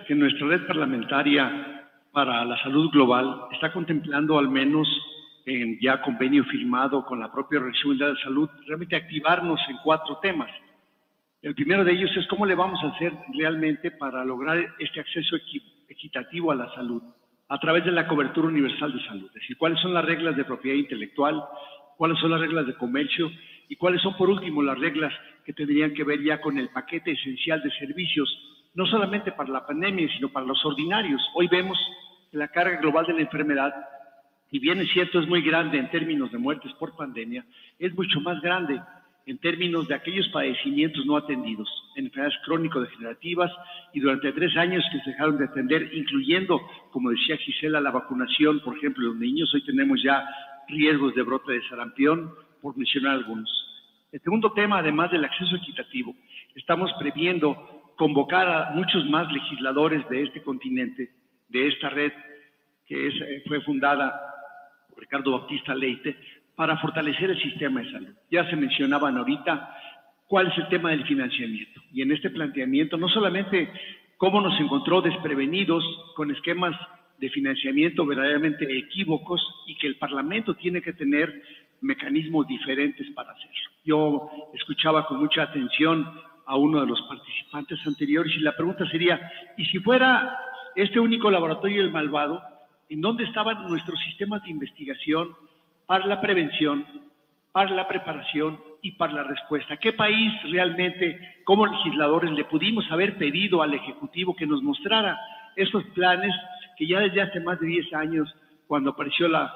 que nuestra red parlamentaria para la salud global está contemplando, al menos en ya convenio firmado con la propia Organización Mundial de Salud, realmente activarnos en 4 temas. El primero de ellos es cómo le vamos a hacer realmente para lograr este acceso equitativo a la salud a través de la cobertura universal de salud. Es decir, cuáles son las reglas de propiedad intelectual, cuáles son las reglas de comercio y cuáles son, por último, las reglas que tendrían que ver ya con el paquete esencial de servicios, no solamente para la pandemia, sino para los ordinarios. Hoy vemos que la carga global de la enfermedad, si bien es cierto, es muy grande en términos de muertes por pandemia, es mucho más grande en términos de aquellos padecimientos no atendidos, enfermedades crónico-degenerativas, y durante 3 años que se dejaron de atender, incluyendo, como decía Gisela, la vacunación, por ejemplo, los niños. Hoy tenemos ya riesgos de brote de sarampión, por mencionar algunos. El segundo tema, además del acceso equitativo, estamos previendo convocar a muchos más legisladores de este continente, de esta red que fue fundada por Ricardo Bautista Leite, para fortalecer el sistema de salud. Ya se mencionaban ahorita cuál es el tema del financiamiento. Y en este planteamiento, no solamente cómo nos encontró desprevenidos con esquemas de financiamiento verdaderamente equívocos, y que el Parlamento tiene que tener mecanismos diferentes para hacerlo. Yo escuchaba con mucha atención a uno de los participantes anteriores, y la pregunta sería, ¿y si fuera este único laboratorio el malvado, en dónde estaban nuestros sistemas de investigación para la prevención, para la preparación y para la respuesta. ¿Qué país realmente, como legisladores, le pudimos haber pedido al Ejecutivo que nos mostrara esos planes que ya desde hace más de 10 años, cuando apareció la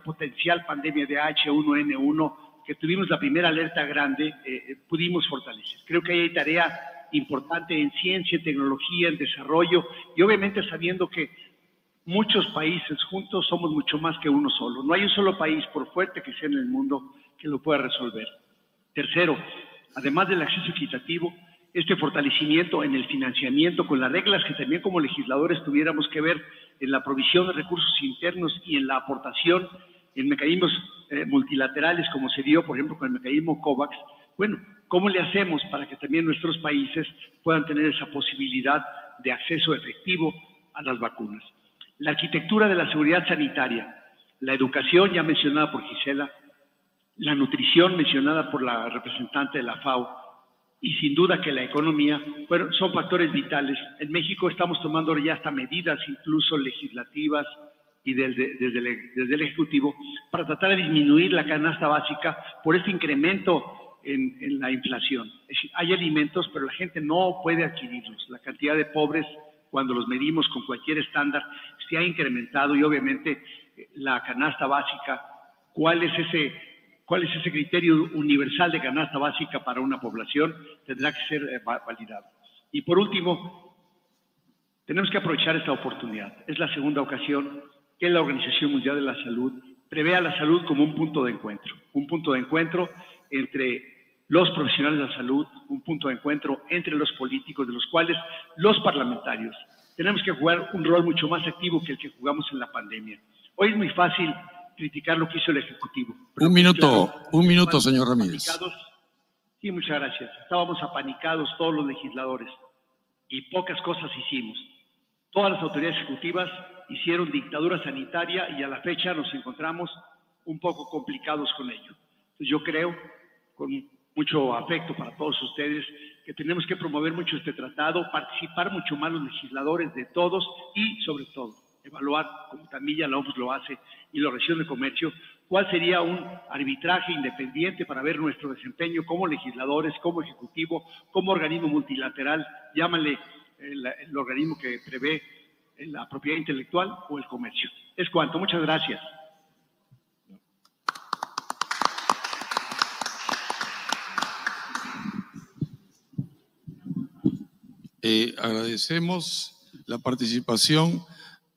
potencial pandemia de H1N1, que tuvimos la primera alerta grande, pudimos fortalecer? Creo que hay tarea importante en ciencia, tecnología, en desarrollo, y obviamente sabiendo que muchos países juntos somos mucho más que uno solo. No hay un solo país, por fuerte que sea en el mundo, que lo pueda resolver. Tercero, además del acceso equitativo, este fortalecimiento en el financiamiento con las reglas que también como legisladores tuviéramos que ver en la provisión de recursos internos y en la aportación en mecanismos multilaterales, como se dio, por ejemplo, con el mecanismo COVAX. Bueno, ¿cómo le hacemos para que también nuestros países puedan tener esa posibilidad de acceso efectivo a las vacunas? La arquitectura de la seguridad sanitaria, la educación ya mencionada por Gisela, la nutrición mencionada por la representante de la FAO, y sin duda que la economía, bueno, son factores vitales. En México estamos tomando ya hasta medidas incluso legislativas y desde el Ejecutivo para tratar de disminuir la canasta básica por este incremento en la inflación. Es decir, hay alimentos, pero la gente no puede adquirirlos. La cantidad de pobres, cuando los medimos con cualquier estándar, se ha incrementado, y obviamente la canasta básica, ¿cuál es ese criterio universal de canasta básica para una población? Tendrá que ser validado. Y por último, tenemos que aprovechar esta oportunidad. Es la segunda ocasión que la Organización Mundial de la Salud prevé a la salud como un punto de encuentro entre los profesionales de la salud, un punto de encuentro entre los políticos, de los cuales los parlamentarios tenemos que jugar un rol mucho más activo que el que jugamos en la pandemia. Hoy es muy fácil criticar lo que hizo el Ejecutivo. Un minuto, señor Ramírez. Sí, muchas gracias. Estábamos apanicados todos los legisladores y pocas cosas hicimos. Todas las autoridades ejecutivas hicieron dictadura sanitaria y a la fecha nos encontramos un poco complicados con ello. Entonces yo creo, con mucho afecto para todos ustedes, que tenemos que promover mucho este tratado, participar mucho más los legisladores de todos y, sobre todo, evaluar, como también ya la OMS lo hace y la Organización de Comercio, cuál sería un arbitraje independiente para ver nuestro desempeño como legisladores, como ejecutivo, como organismo multilateral, llámale el organismo que prevé la propiedad intelectual o el comercio. Es cuanto. Muchas gracias. Agradecemos la participación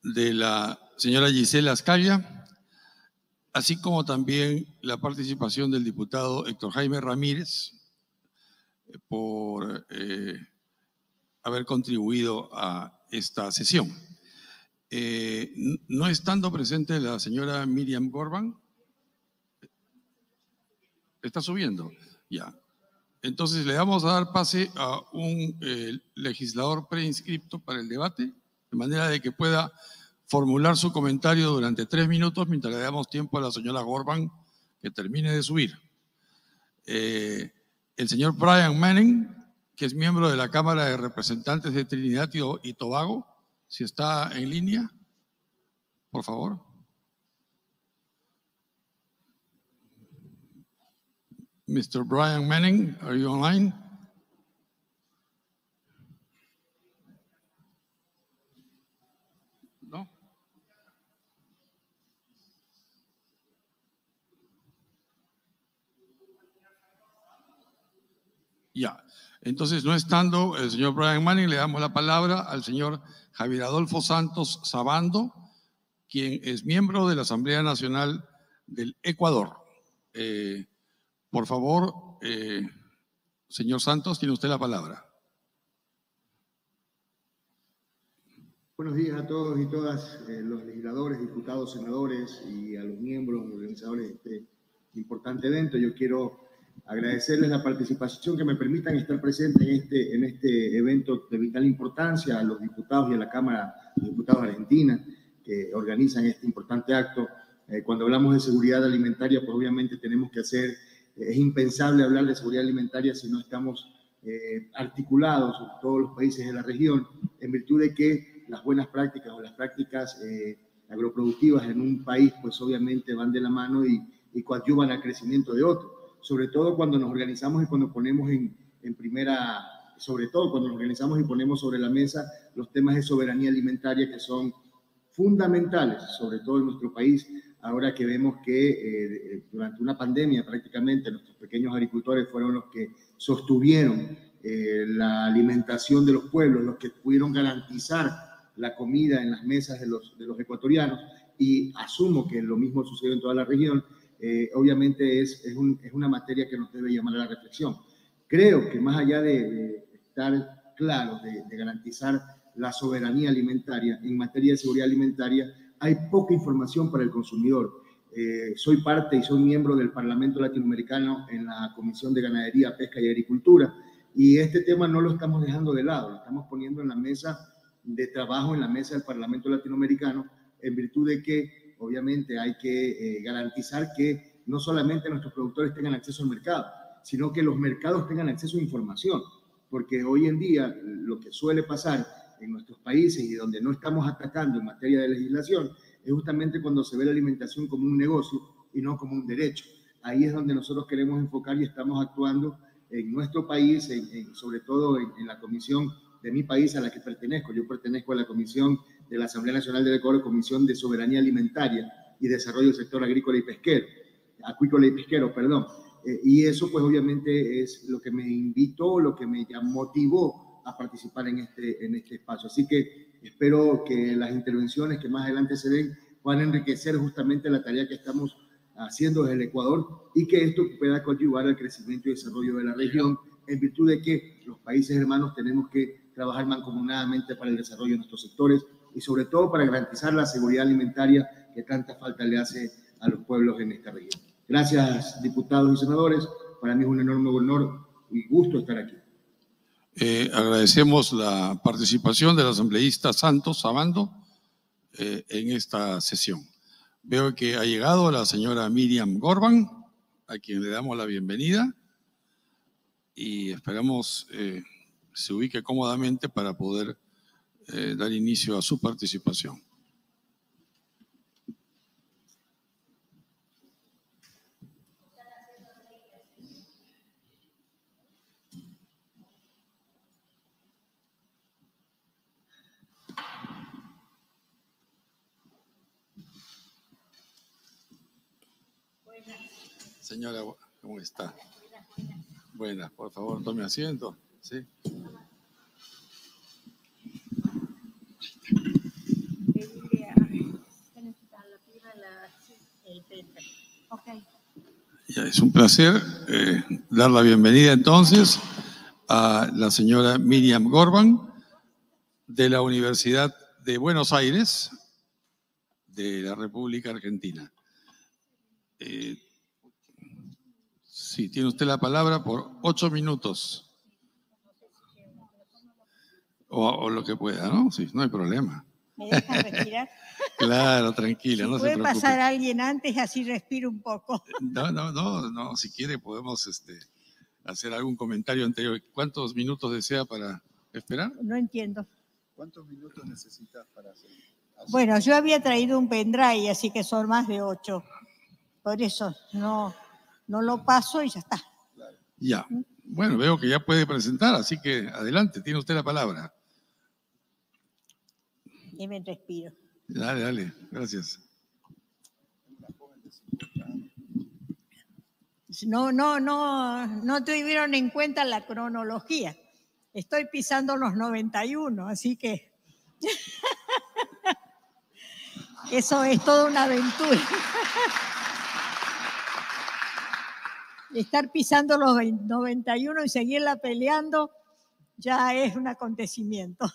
de la señora Gisela Ascaya, así como también la participación del diputado Héctor Jaime Ramírez por haber contribuido a esta sesión. No estando presente la señora Miriam Gorban, ¿está subiendo? Ya. Entonces le vamos a dar pase a un legislador preinscripto para el debate, de manera de que pueda formular su comentario durante 3 minutos mientras le damos tiempo a la señora Gorban que termine de subir. El señor Brian Manning, que es miembro de la Cámara de Representantes de Trinidad y Tobago, si está en línea, por favor. Mr. Brian Manning, are you online? No. Ya. Entonces, no estando el señor Brian Manning, le damos la palabra al señor Javier Adolfo Santos Sabando, quien es miembro de la Asamblea Nacional del Ecuador. Por favor, señor Santos, tiene usted la palabra. Buenos días a todos y todas los legisladores, diputados, senadores y a los miembros, organizadores de este importante evento. Yo quiero agradecerles la participación, que me permitan estar presente en este evento de vital importancia, a los diputados y a la Cámara de Diputados Argentina que organizan este importante acto. Cuando hablamos de seguridad alimentaria, pues obviamente tenemos que hacer, es impensable hablar de seguridad alimentaria si no estamos articulados todos los países de la región, en virtud de que las buenas prácticas o las prácticas agroproductivas en un país, pues obviamente van de la mano y coadyuvan al crecimiento de otro. Sobre todo cuando nos organizamos y cuando ponemos sobre todo cuando nos organizamos y ponemos sobre la mesa los temas de soberanía alimentaria que son fundamentales, sobre todo en nuestro país, ahora que vemos que durante una pandemia prácticamente nuestros pequeños agricultores fueron los que sostuvieron la alimentación de los pueblos, los que pudieron garantizar la comida en las mesas de los ecuatorianos, y asumo que lo mismo sucedió en toda la región. Obviamente es una materia que nos debe llamar a la reflexión. Creo que más allá de estar claros, de garantizar la soberanía alimentaria en materia de seguridad alimentaria, hay poca información para el consumidor. Soy parte y soy miembro del Parlamento Latinoamericano en la Comisión de Ganadería, Pesca y Agricultura, y este tema no lo estamos dejando de lado, lo estamos poniendo en la mesa de trabajo, en la mesa del Parlamento Latinoamericano, en virtud de que obviamente hay que garantizar que no solamente nuestros productores tengan acceso al mercado, sino que los mercados tengan acceso a información, porque hoy en día lo que suele pasar en nuestros países y donde no estamos atacando en materia de legislación es justamente cuando se ve la alimentación como un negocio y no como un derecho. Ahí es donde nosotros queremos enfocar y estamos actuando en nuestro país, sobre todo en la comisión de mi país a la que pertenezco. Yo pertenezco a la comisión de la Asamblea Nacional del Ecuador, Comisión de Soberanía Alimentaria y Desarrollo del Sector Agrícola y Pesquero, Acuícola y Pesquero, perdón. Y eso pues obviamente es lo que me invitó, lo que me motivó a participar en este espacio. Así que espero que las intervenciones que más adelante se den puedan enriquecer justamente la tarea que estamos haciendo desde el Ecuador y que esto pueda contribuir al crecimiento y desarrollo de la región, en virtud de que los países hermanos tenemos que trabajar mancomunadamente para el desarrollo de nuestros sectores y sobre todo para garantizar la seguridad alimentaria que tanta falta le hace a los pueblos en esta región. Gracias, diputados y senadores. Para mí es un enorme honor y gusto estar aquí. Agradecemos la participación del asambleísta Santos Abando en esta sesión. Veo que ha llegado la señora Miriam Gorban, a quien le damos la bienvenida y esperamos se ubique cómodamente para poder dar inicio a su participación. Señora, ¿cómo está? Buenas, por favor, tome asiento. ¿Sí? Ya, es un placer dar la bienvenida entonces a la señora Miriam Gorban de la Universidad de Buenos Aires de la República Argentina. Sí, tiene usted la palabra por 8 minutos. O lo que pueda, ¿no? Sí, no hay problema. ¿Me dejan respirar? Claro, tranquila, no se preocupe. ¿Puede pasar alguien antes, así respiro un poco? No, si quiere podemos hacer algún comentario anterior. ¿Cuántos minutos desea para esperar? No entiendo. ¿Cuántos minutos necesitas para hacer? Bueno, yo había traído un pendrive, así que son más de 8. Por eso no lo paso y ya está. Ya. Bueno, veo que ya puede presentar, así que adelante, tiene usted la palabra. Y me respiro. Dale, gracias. No tuvieron en cuenta la cronología. Estoy pisando los 91, así que eso es toda una aventura. Estar pisando los 91 y seguirla peleando ya es un acontecimiento.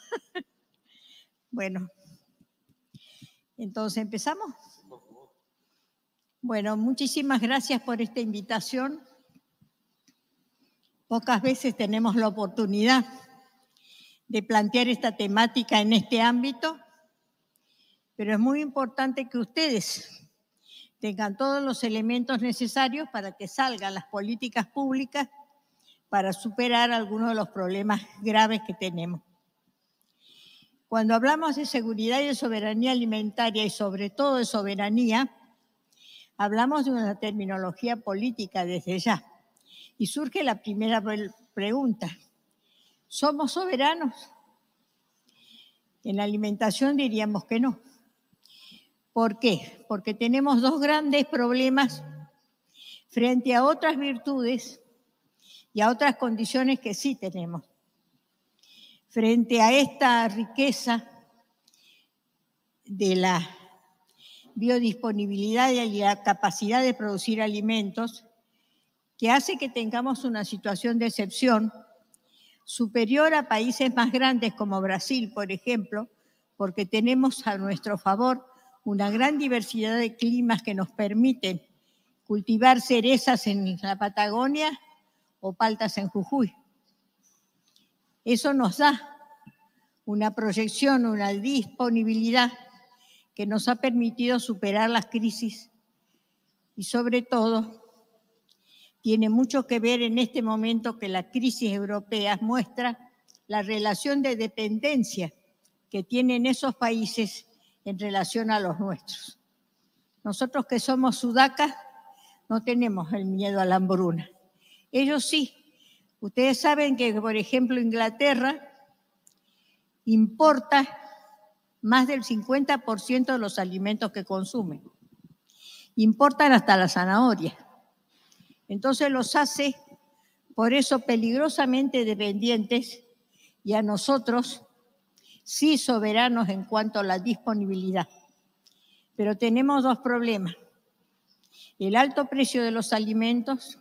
Bueno, entonces empezamos. Bueno, muchísimas gracias por esta invitación. Pocas veces tenemos la oportunidad de plantear esta temática en este ámbito, pero es muy importante que ustedes tengan todos los elementos necesarios para que salgan las políticas públicas para superar algunos de los problemas graves que tenemos. Cuando hablamos de seguridad y de soberanía alimentaria y sobre todo de soberanía, hablamos de una terminología política desde ya. Y surge la primera pregunta. ¿Somos soberanos? En la alimentación diríamos que no. ¿Por qué? Porque tenemos dos grandes problemas frente a otras virtudes y a otras condiciones que sí tenemos. Frente a esta riqueza de la biodisponibilidad y la capacidad de producir alimentos, que hace que tengamos una situación de excepción superior a países más grandes como Brasil, por ejemplo, porque tenemos a nuestro favor una gran diversidad de climas que nos permiten cultivar cerezas en la Patagonia o paltas en Jujuy. Eso nos da una proyección, una disponibilidad que nos ha permitido superar las crisis y sobre todo tiene mucho que ver en este momento que la crisis europea muestra la relación de dependencia que tienen esos países en relación a los nuestros. Nosotros que somos sudacas no tenemos el miedo a la hambruna. Ellos sí. Ustedes saben que, por ejemplo, Inglaterra importa más del 50% de los alimentos que consumen. Importan hasta la zanahoria. Entonces los hace, por eso, peligrosamente dependientes y a nosotros sí soberanos en cuanto a la disponibilidad. Pero tenemos dos problemas. El alto precio de los alimentos,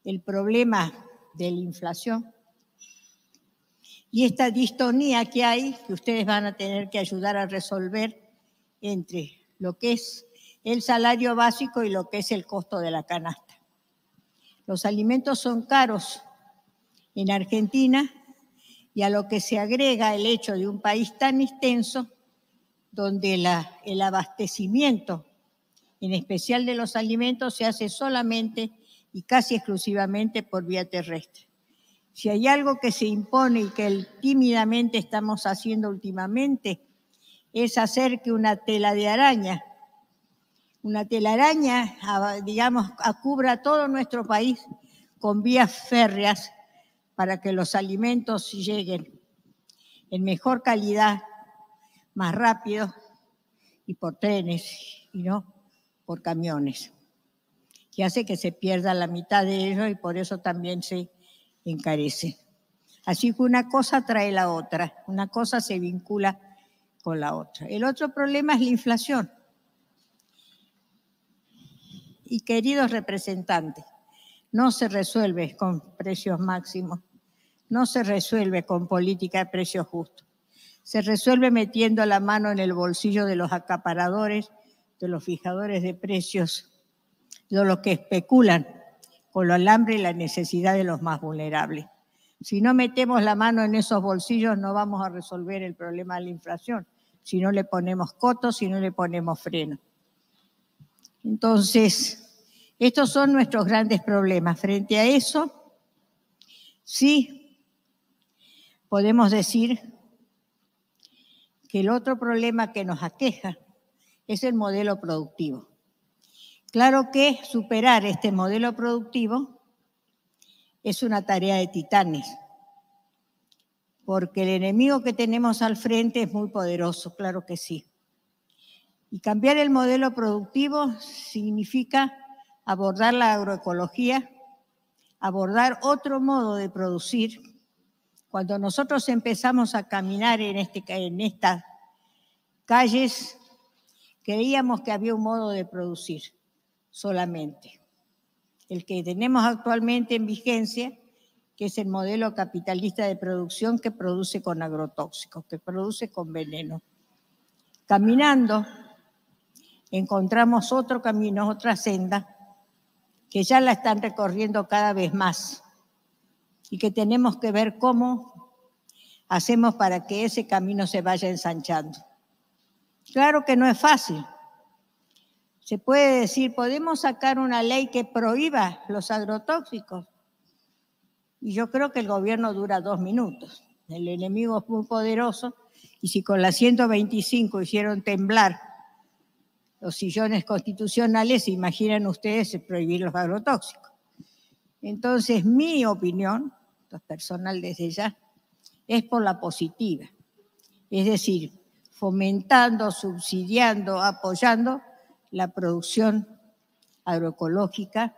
el problema de la inflación y esta distonía que hay, que ustedes van a tener que ayudar a resolver entre lo que es el salario básico y lo que es el costo de la canasta. Los alimentos son caros en Argentina y a lo que se agrega el hecho de un país tan extenso donde el abastecimiento, en especial de los alimentos, se hace solamente y casi exclusivamente por vía terrestre. Si hay algo que se impone y que tímidamente estamos haciendo últimamente, es hacer que una telaraña, digamos, cubra todo nuestro país con vías férreas para que los alimentos lleguen en mejor calidad, más rápido y por trenes y no por camiones, que hace que se pierda la mitad de ellos y por eso también se encarece. Así que una cosa trae la otra, una cosa se vincula con la otra. El otro problema es la inflación. Y queridos representantes, no se resuelve con precios máximos, no se resuelve con política de precios justos, se resuelve metiendo la mano en el bolsillo de los acaparadores, de los fijadores de precios, de los que especulan con el hambre y la necesidad de los más vulnerables. Si no metemos la mano en esos bolsillos no vamos a resolver el problema de la inflación, si no le ponemos cotos, si no le ponemos freno. Entonces, estos son nuestros grandes problemas. Frente a eso, sí podemos decir que el otro problema que nos aqueja es el modelo productivo. Claro que superar este modelo productivo es una tarea de titanes, porque el enemigo que tenemos al frente es muy poderoso, claro que sí. Y cambiar el modelo productivo significa abordar la agroecología, abordar otro modo de producir. Cuando nosotros empezamos a caminar en estas calles, creíamos que había un modo de producir solamente. El que tenemos actualmente en vigencia, que es el modelo capitalista de producción que produce con agrotóxicos, que produce con veneno. Caminando, encontramos otro camino, otra senda, que ya la están recorriendo cada vez más y que tenemos que ver cómo hacemos para que ese camino se vaya ensanchando. Claro que no es fácil. Se puede decir, ¿podemos sacar una ley que prohíba los agrotóxicos? Y yo creo que el gobierno dura 2 minutos. El enemigo es muy poderoso y si con la 125 hicieron temblar los sillones constitucionales, imaginan ustedes prohibir los agrotóxicos. Entonces, mi opinión, esto es personal desde ya, es por la positiva. Es decir, fomentando, subsidiando, apoyando la producción agroecológica,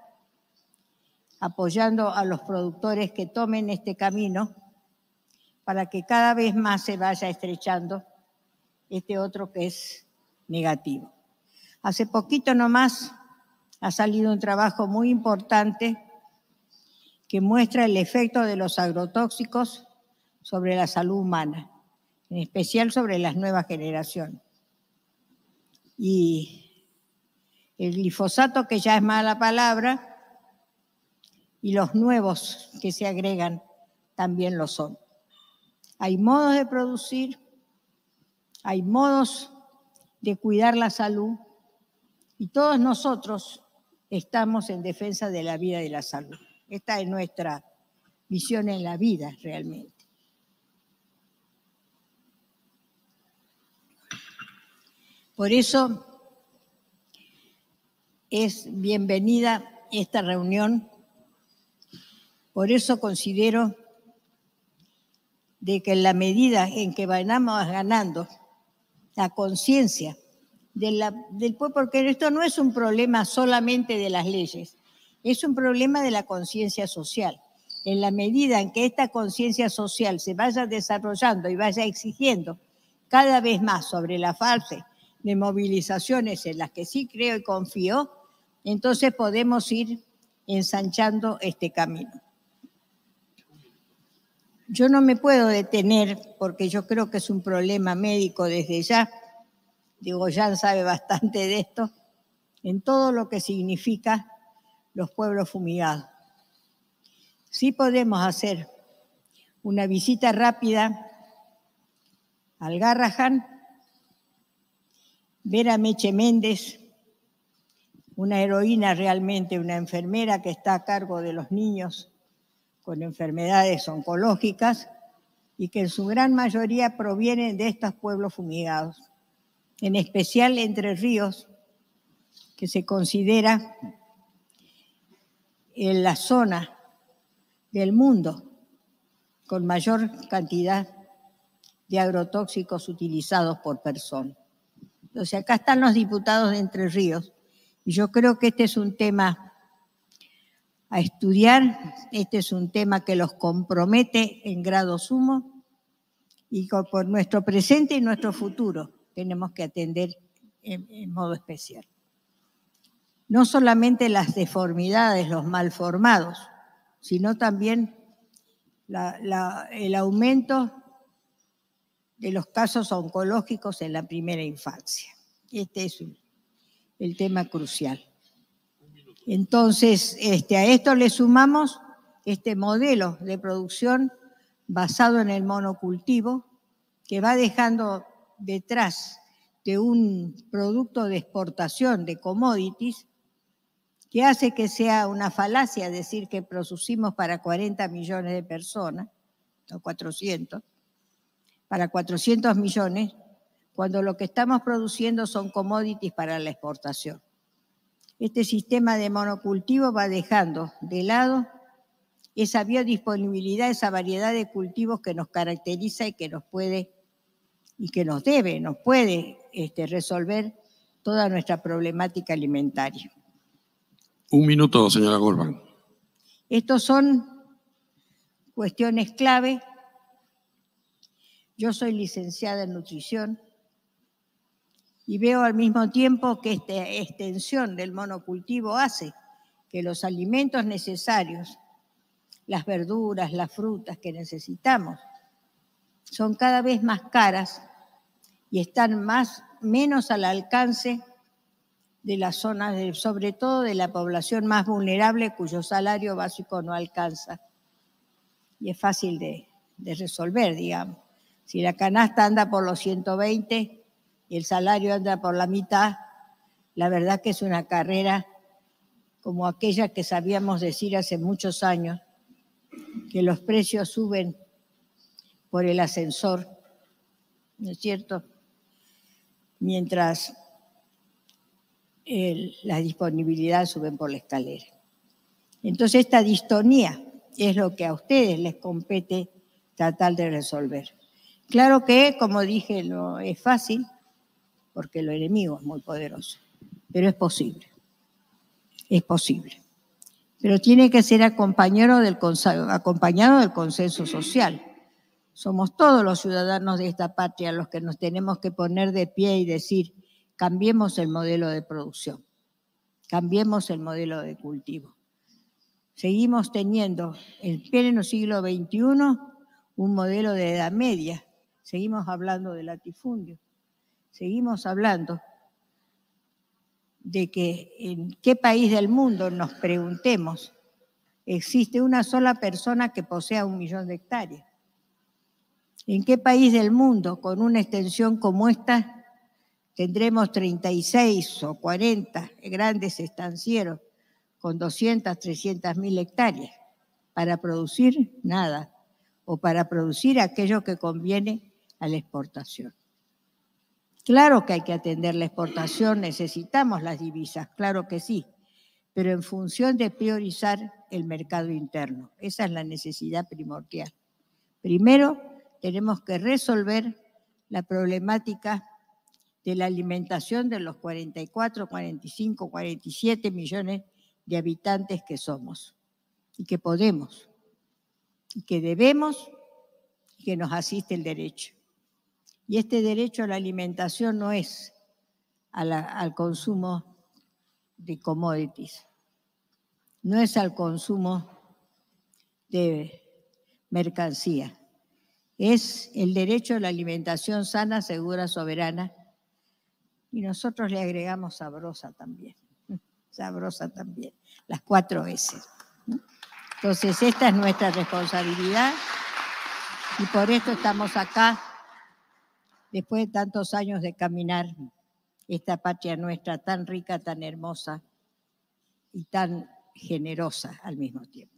apoyando a los productores que tomen este camino para que cada vez más se vaya estrechando este otro que es negativo. Hace poquito nomás ha salido un trabajo muy importante que muestra el efecto de los agrotóxicos sobre la salud humana, en especial sobre las nuevas generaciones. Y el glifosato, que ya es mala palabra, y los nuevos que se agregan también lo son. Hay modos de producir, hay modos de cuidar la salud, y todos nosotros estamos en defensa de la vida y de la salud. Esta es nuestra misión en la vida, realmente. Por eso es bienvenida esta reunión. Por eso considero de que en la medida en que vayamos ganando la conciencia del pueblo, porque esto no es un problema solamente de las leyes, es un problema de la conciencia social. En la medida en que esta conciencia social se vaya desarrollando y vaya exigiendo cada vez más sobre la fase de movilizaciones en las que sí creo y confío, entonces podemos ir ensanchando este camino. Yo no me puedo detener, porque yo creo que es un problema médico desde ya, Jan sabe bastante de esto, en todo lo que significa los pueblos fumigados. Sí podemos hacer una visita rápida al Garrahan, ver a Meche Méndez, una heroína realmente, una enfermera que está a cargo de los niños con enfermedades oncológicas y que en su gran mayoría provienen de estos pueblos fumigados, en especial Entre Ríos, que se considera en la zona del mundo con mayor cantidad de agrotóxicos utilizados por persona. Entonces, acá están los diputados de Entre Ríos, y yo creo que este es un tema a estudiar, este es un tema que los compromete en grado sumo, y por nuestro presente y nuestro futuro tenemos que atender en modo especial. No solamente las deformidades, los malformados, sino también el aumento de los casos oncológicos en la primera infancia. Este es el tema crucial. Entonces, a esto le sumamos este modelo de producción basado en el monocultivo, que va dejando detrás de un producto de exportación de commodities, que hace que sea una falacia decir que producimos para 40 millones de personas, o 400, para 400 millones, cuando lo que estamos produciendo son commodities para la exportación. Este sistema de monocultivo va dejando de lado esa biodisponibilidad, esa variedad de cultivos que nos caracteriza y que nos puede resolver toda nuestra problemática alimentaria. Un minuto, señora Goldman. Estos son cuestiones clave. Yo soy licenciada en nutrición y veo al mismo tiempo que esta extensión del monocultivo hace que los alimentos necesarios, las verduras, las frutas que necesitamos, son cada vez más caras y están menos al alcance de las zonas, sobre todo de la población más vulnerable, cuyo salario básico no alcanza. Y es fácil de resolver, digamos. Si la canasta anda por los 120 y el salario anda por la mitad, la verdad que es una carrera como aquella que sabíamos decir hace muchos años, que los precios suben por el ascensor, ¿no es cierto? Mientras la disponibilidad suben por la escalera. Entonces esta distonía es lo que a ustedes les compete tratar de resolver. Claro que, como dije, no es fácil, porque el enemigo es muy poderoso, pero es posible. Es posible. Pero tiene que ser acompañado del consenso social. Somos todos los ciudadanos de esta patria los que nos tenemos que poner de pie y decir, cambiemos el modelo de producción, cambiemos el modelo de cultivo. Seguimos teniendo en pleno siglo XXI un modelo de edad media. Seguimos hablando de latifundio. Seguimos hablando de que en qué país del mundo nos preguntemos existe una sola persona que posea 1 millón de hectáreas. ¿En qué país del mundo con una extensión como esta tendremos 36 o 40 grandes estancieros con 200, 300 mil hectáreas para producir nada o para producir aquello que conviene a la exportación? Claro que hay que atender la exportación, necesitamos las divisas, claro que sí, pero en función de priorizar el mercado interno. Esa es la necesidad primordial. Primero, tenemos que resolver la problemática de la alimentación de los 44, 45, 47 millones de habitantes que somos y que podemos, y que debemos, y que nos asiste el derecho. Y este derecho a la alimentación no es al consumo de commodities, no es al consumo de mercancía, es el derecho a la alimentación sana, segura, soberana, y nosotros le agregamos sabrosa también, las 4 S. Entonces esta es nuestra responsabilidad y por esto estamos acá, después de tantos años de caminar esta patria nuestra tan rica, tan hermosa y tan generosa al mismo tiempo.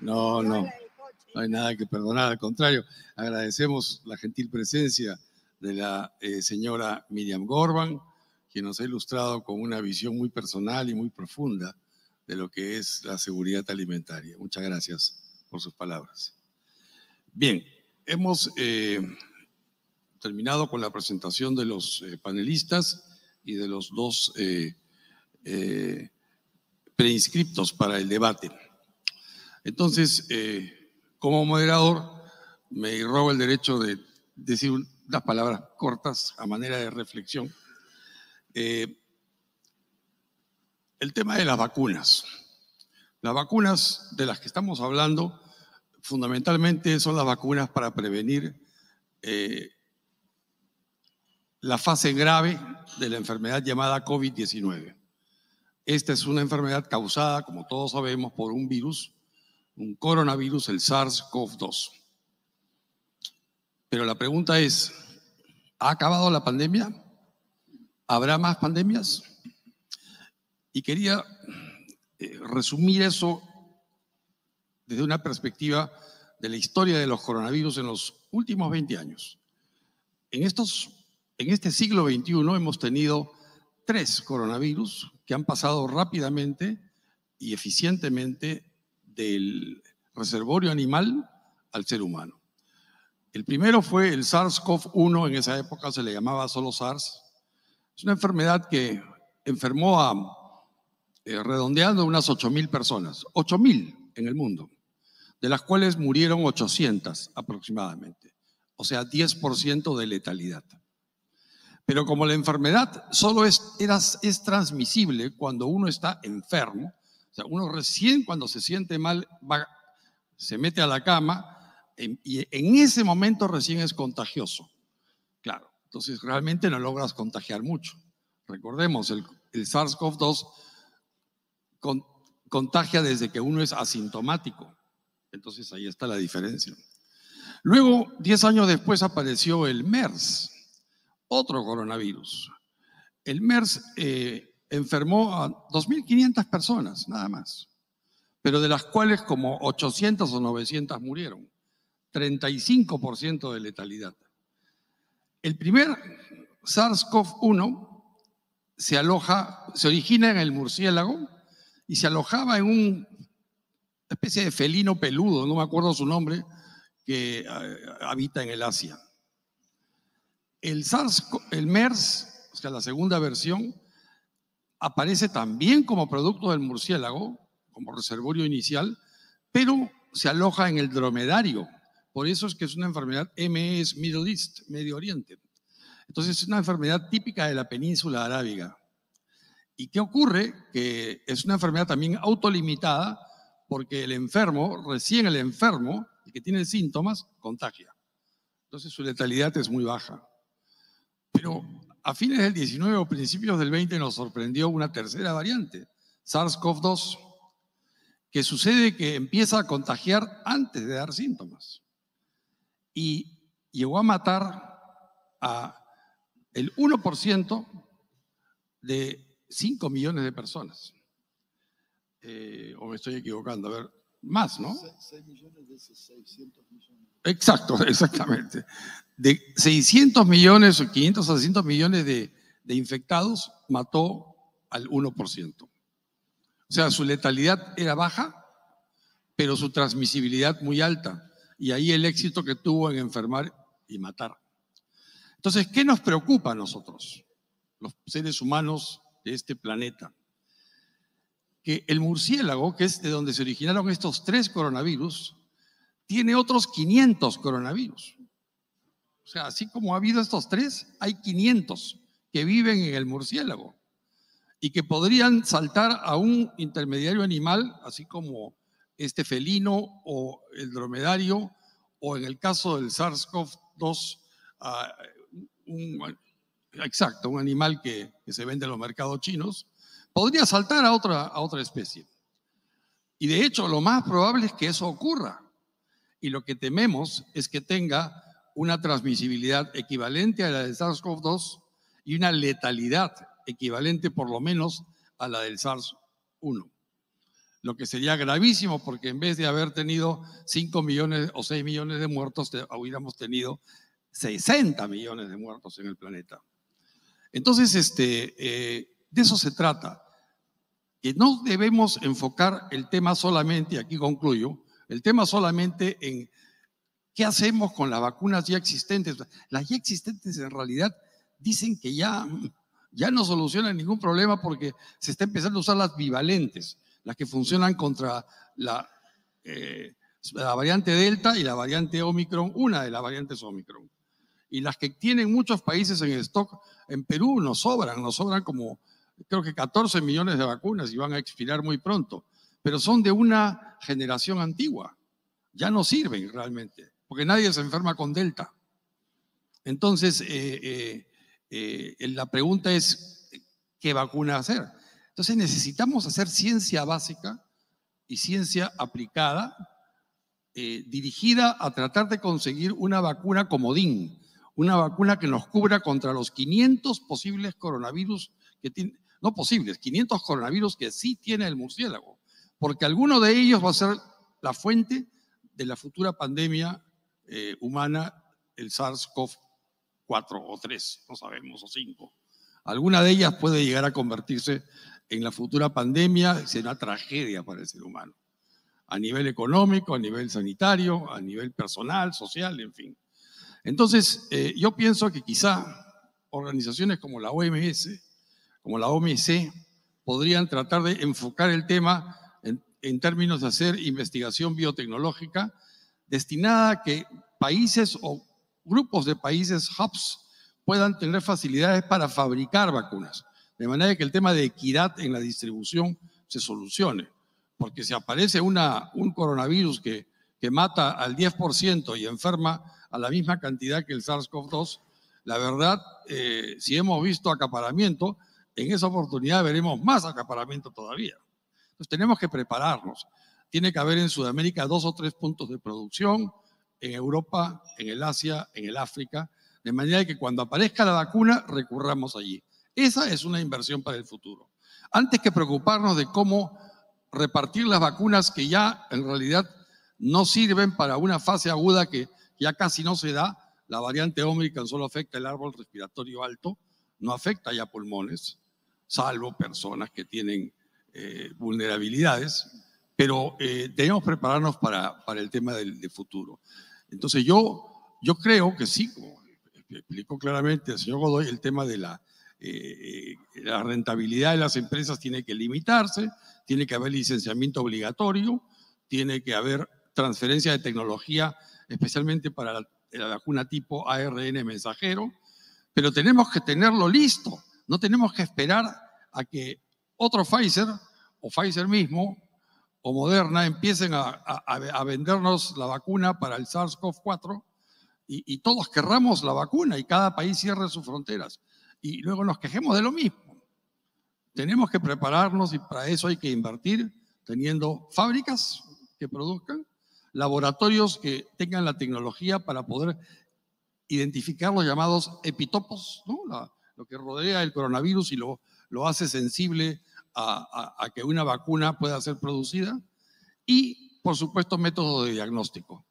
No hay nada que perdonar, al contrario, agradecemos la gentil presencia de la señora Miriam Gorban, quien nos ha ilustrado con una visión muy personal y muy profunda de lo que es la seguridad alimentaria. Muchas gracias por sus palabras. Bien, hemos terminado con la presentación de los panelistas y de los 2 preinscriptos para el debate. Entonces, como moderador, me robo el derecho de decir unas palabras cortas a manera de reflexión. El tema de las vacunas. Las vacunas de las que estamos hablando fundamentalmente son las vacunas para prevenir la fase grave de la enfermedad llamada COVID-19. Esta es una enfermedad causada, como todos sabemos, por un virus, un coronavirus, el SARS-CoV-2. Pero la pregunta es, ¿ha acabado la pandemia? ¿Habrá más pandemias? Y quería resumir eso desde una perspectiva de la historia de los coronavirus en los últimos 20 años. En este siglo XXI hemos tenido 3 coronavirus que han pasado rápidamente y eficientemente del reservorio animal al ser humano. El primero fue el SARS-CoV-1, en esa época se le llamaba solo SARS. Es una enfermedad que enfermó redondeando unas 8.000 personas, 8.000 en el mundo, de las cuales murieron 800 aproximadamente, o sea, 10% de letalidad. Pero como la enfermedad solo es transmisible cuando uno está enfermo, o sea, uno recién cuando se siente mal se mete a la cama y en ese momento recién es contagioso. Claro, entonces realmente no logras contagiar mucho. Recordemos, el SARS-CoV-2 contagia desde que uno es asintomático. Entonces ahí está la diferencia. Luego, 10 años después apareció el MERS, otro coronavirus. El MERS enfermó a 2.500 personas, nada más, pero de las cuales como 800 o 900 murieron, 35% de letalidad. El primer SARS-CoV-1 se origina en el murciélago y se alojaba en una especie de felino peludo, no me acuerdo su nombre, que habita en el Asia. El MERS, o sea, la segunda versión, aparece también como producto del murciélago, como reservorio inicial, pero se aloja en el dromedario. Por eso es que es una enfermedad MES, Middle East, Medio Oriente. Entonces es una enfermedad típica de la península arábiga. ¿Y qué ocurre? Que es una enfermedad también autolimitada porque el enfermo, recién el enfermo, el que tiene síntomas, contagia. Entonces su letalidad es muy baja. Pero a fines del 19 o principios del 20 nos sorprendió una tercera variante, SARS-CoV-2, que sucede que empieza a contagiar antes de dar síntomas. Y llegó a matar a el 1% de 5 millones de personas. O me estoy equivocando, a ver, más, ¿no? 6 millones de 600 millones. Exacto, exactamente. De 600 millones o 500 a 600 millones de infectados, mató al 1%. O sea, su letalidad era baja, pero su transmisibilidad muy alta. Y ahí el éxito que tuvo en enfermar y matar. Entonces, ¿qué nos preocupa a nosotros, los seres humanos de este planeta? Que el murciélago, que es de donde se originaron estos 3 coronavirus, tiene otros 500 coronavirus. O sea, así como ha habido estos 3, hay 500 que viven en el murciélago y que podrían saltar a un intermediario animal, así como este felino o el dromedario, o en el caso del SARS-CoV-2, un animal que se vende en los mercados chinos, podría saltar a otra especie. Y de hecho, lo más probable es que eso ocurra. Y lo que tememos es que tenga una transmisibilidad equivalente a la del SARS-CoV-2 y una letalidad equivalente por lo menos a la del SARS-1. Lo que sería gravísimo porque en vez de haber tenido 5 millones o 6 millones de muertos, hubiéramos tenido 60 millones de muertos en el planeta. Entonces, de eso se trata. Que no debemos enfocar el tema solamente, y aquí concluyo, el tema solamente en qué hacemos con las vacunas ya existentes. Las ya existentes en realidad dicen que ya no solucionan ningún problema porque se está empezando a usar las bivalentes, las que funcionan contra la variante Delta y la variante Omicron, una de las variantes Omicron. Y las que tienen muchos países en stock, en Perú nos sobran como creo que 14 millones de vacunas y van a expirar muy pronto, pero son de una generación antigua, ya no sirven realmente, porque nadie se enferma con Delta. Entonces, la pregunta es, ¿qué vacuna hacer? Entonces necesitamos hacer ciencia básica y ciencia aplicada, dirigida a tratar de conseguir una vacuna comodín, una vacuna que nos cubra contra los 500 posibles coronavirus que tiene, no posibles, 500 coronavirus que sí tiene el murciélago, porque alguno de ellos va a ser la fuente de la futura pandemia humana, el SARS-CoV-4 o 3, no sabemos, o 5. Alguna de ellas puede llegar a convertirse en la futura pandemia, será una tragedia para el ser humano, a nivel económico, a nivel sanitario, a nivel personal, social, en fin. Entonces, yo pienso que quizá organizaciones como la OMS, como la OMC, podrían tratar de enfocar el tema en términos de hacer investigación biotecnológica destinada a que países o grupos de países, hubs, puedan tener facilidades para fabricar vacunas, de manera que el tema de equidad en la distribución se solucione. Porque si aparece un coronavirus que mata al 10% y enferma a la misma cantidad que el SARS-CoV-2, la verdad, si hemos visto acaparamiento, en esa oportunidad veremos más acaparamiento todavía. Entonces tenemos que prepararnos. Tiene que haber en Sudamérica 2 o 3 puntos de producción, en Europa, en el Asia, en el África, de manera que cuando aparezca la vacuna recurramos allí. Esa es una inversión para el futuro. Antes que preocuparnos de cómo repartir las vacunas que ya en realidad no sirven para una fase aguda que ya casi no se da, la variante Omicron solo afecta el árbol respiratorio alto, no afecta ya pulmones, salvo personas que tienen vulnerabilidades, pero debemos prepararnos para el tema del futuro. Entonces yo creo que sí, como explicó claramente el señor Godoy, el tema de la rentabilidad de las empresas tiene que limitarse, tiene que haber licenciamiento obligatorio, tiene que haber transferencia de tecnología, especialmente para la vacuna tipo ARN mensajero, pero tenemos que tenerlo listo, no tenemos que esperar a que otro Pfizer o Pfizer mismo o Moderna empiecen a vendernos la vacuna para el SARS-CoV-4 y todos querramos la vacuna y cada país cierre sus fronteras y luego nos quejemos de lo mismo. Tenemos que prepararnos y para eso hay que invertir teniendo fábricas que produzcan, laboratorios que tengan la tecnología para poder identificar los llamados epitopos, ¿no? Lo que rodea el coronavirus y lo hace sensible a que una vacuna pueda ser producida y, por supuesto, métodos de diagnóstico.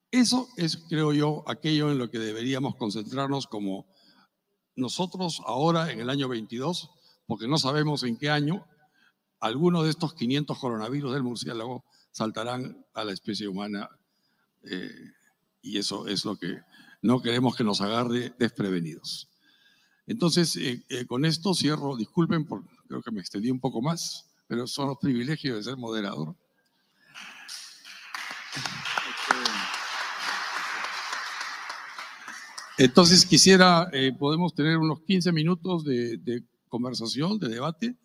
Eso es, creo yo, aquello en lo que deberíamos concentrarnos como nosotros ahora en el año 22, porque no sabemos en qué año alguno de estos 500 coronavirus del murciélago saltarán a la especie humana y eso es lo que no queremos que nos agarre desprevenidos. Entonces, con esto cierro, disculpen, creo que me extendí un poco más, pero son los privilegios de ser moderador. Entonces quisiera, podemos tener unos 15 minutos de conversación, de debate.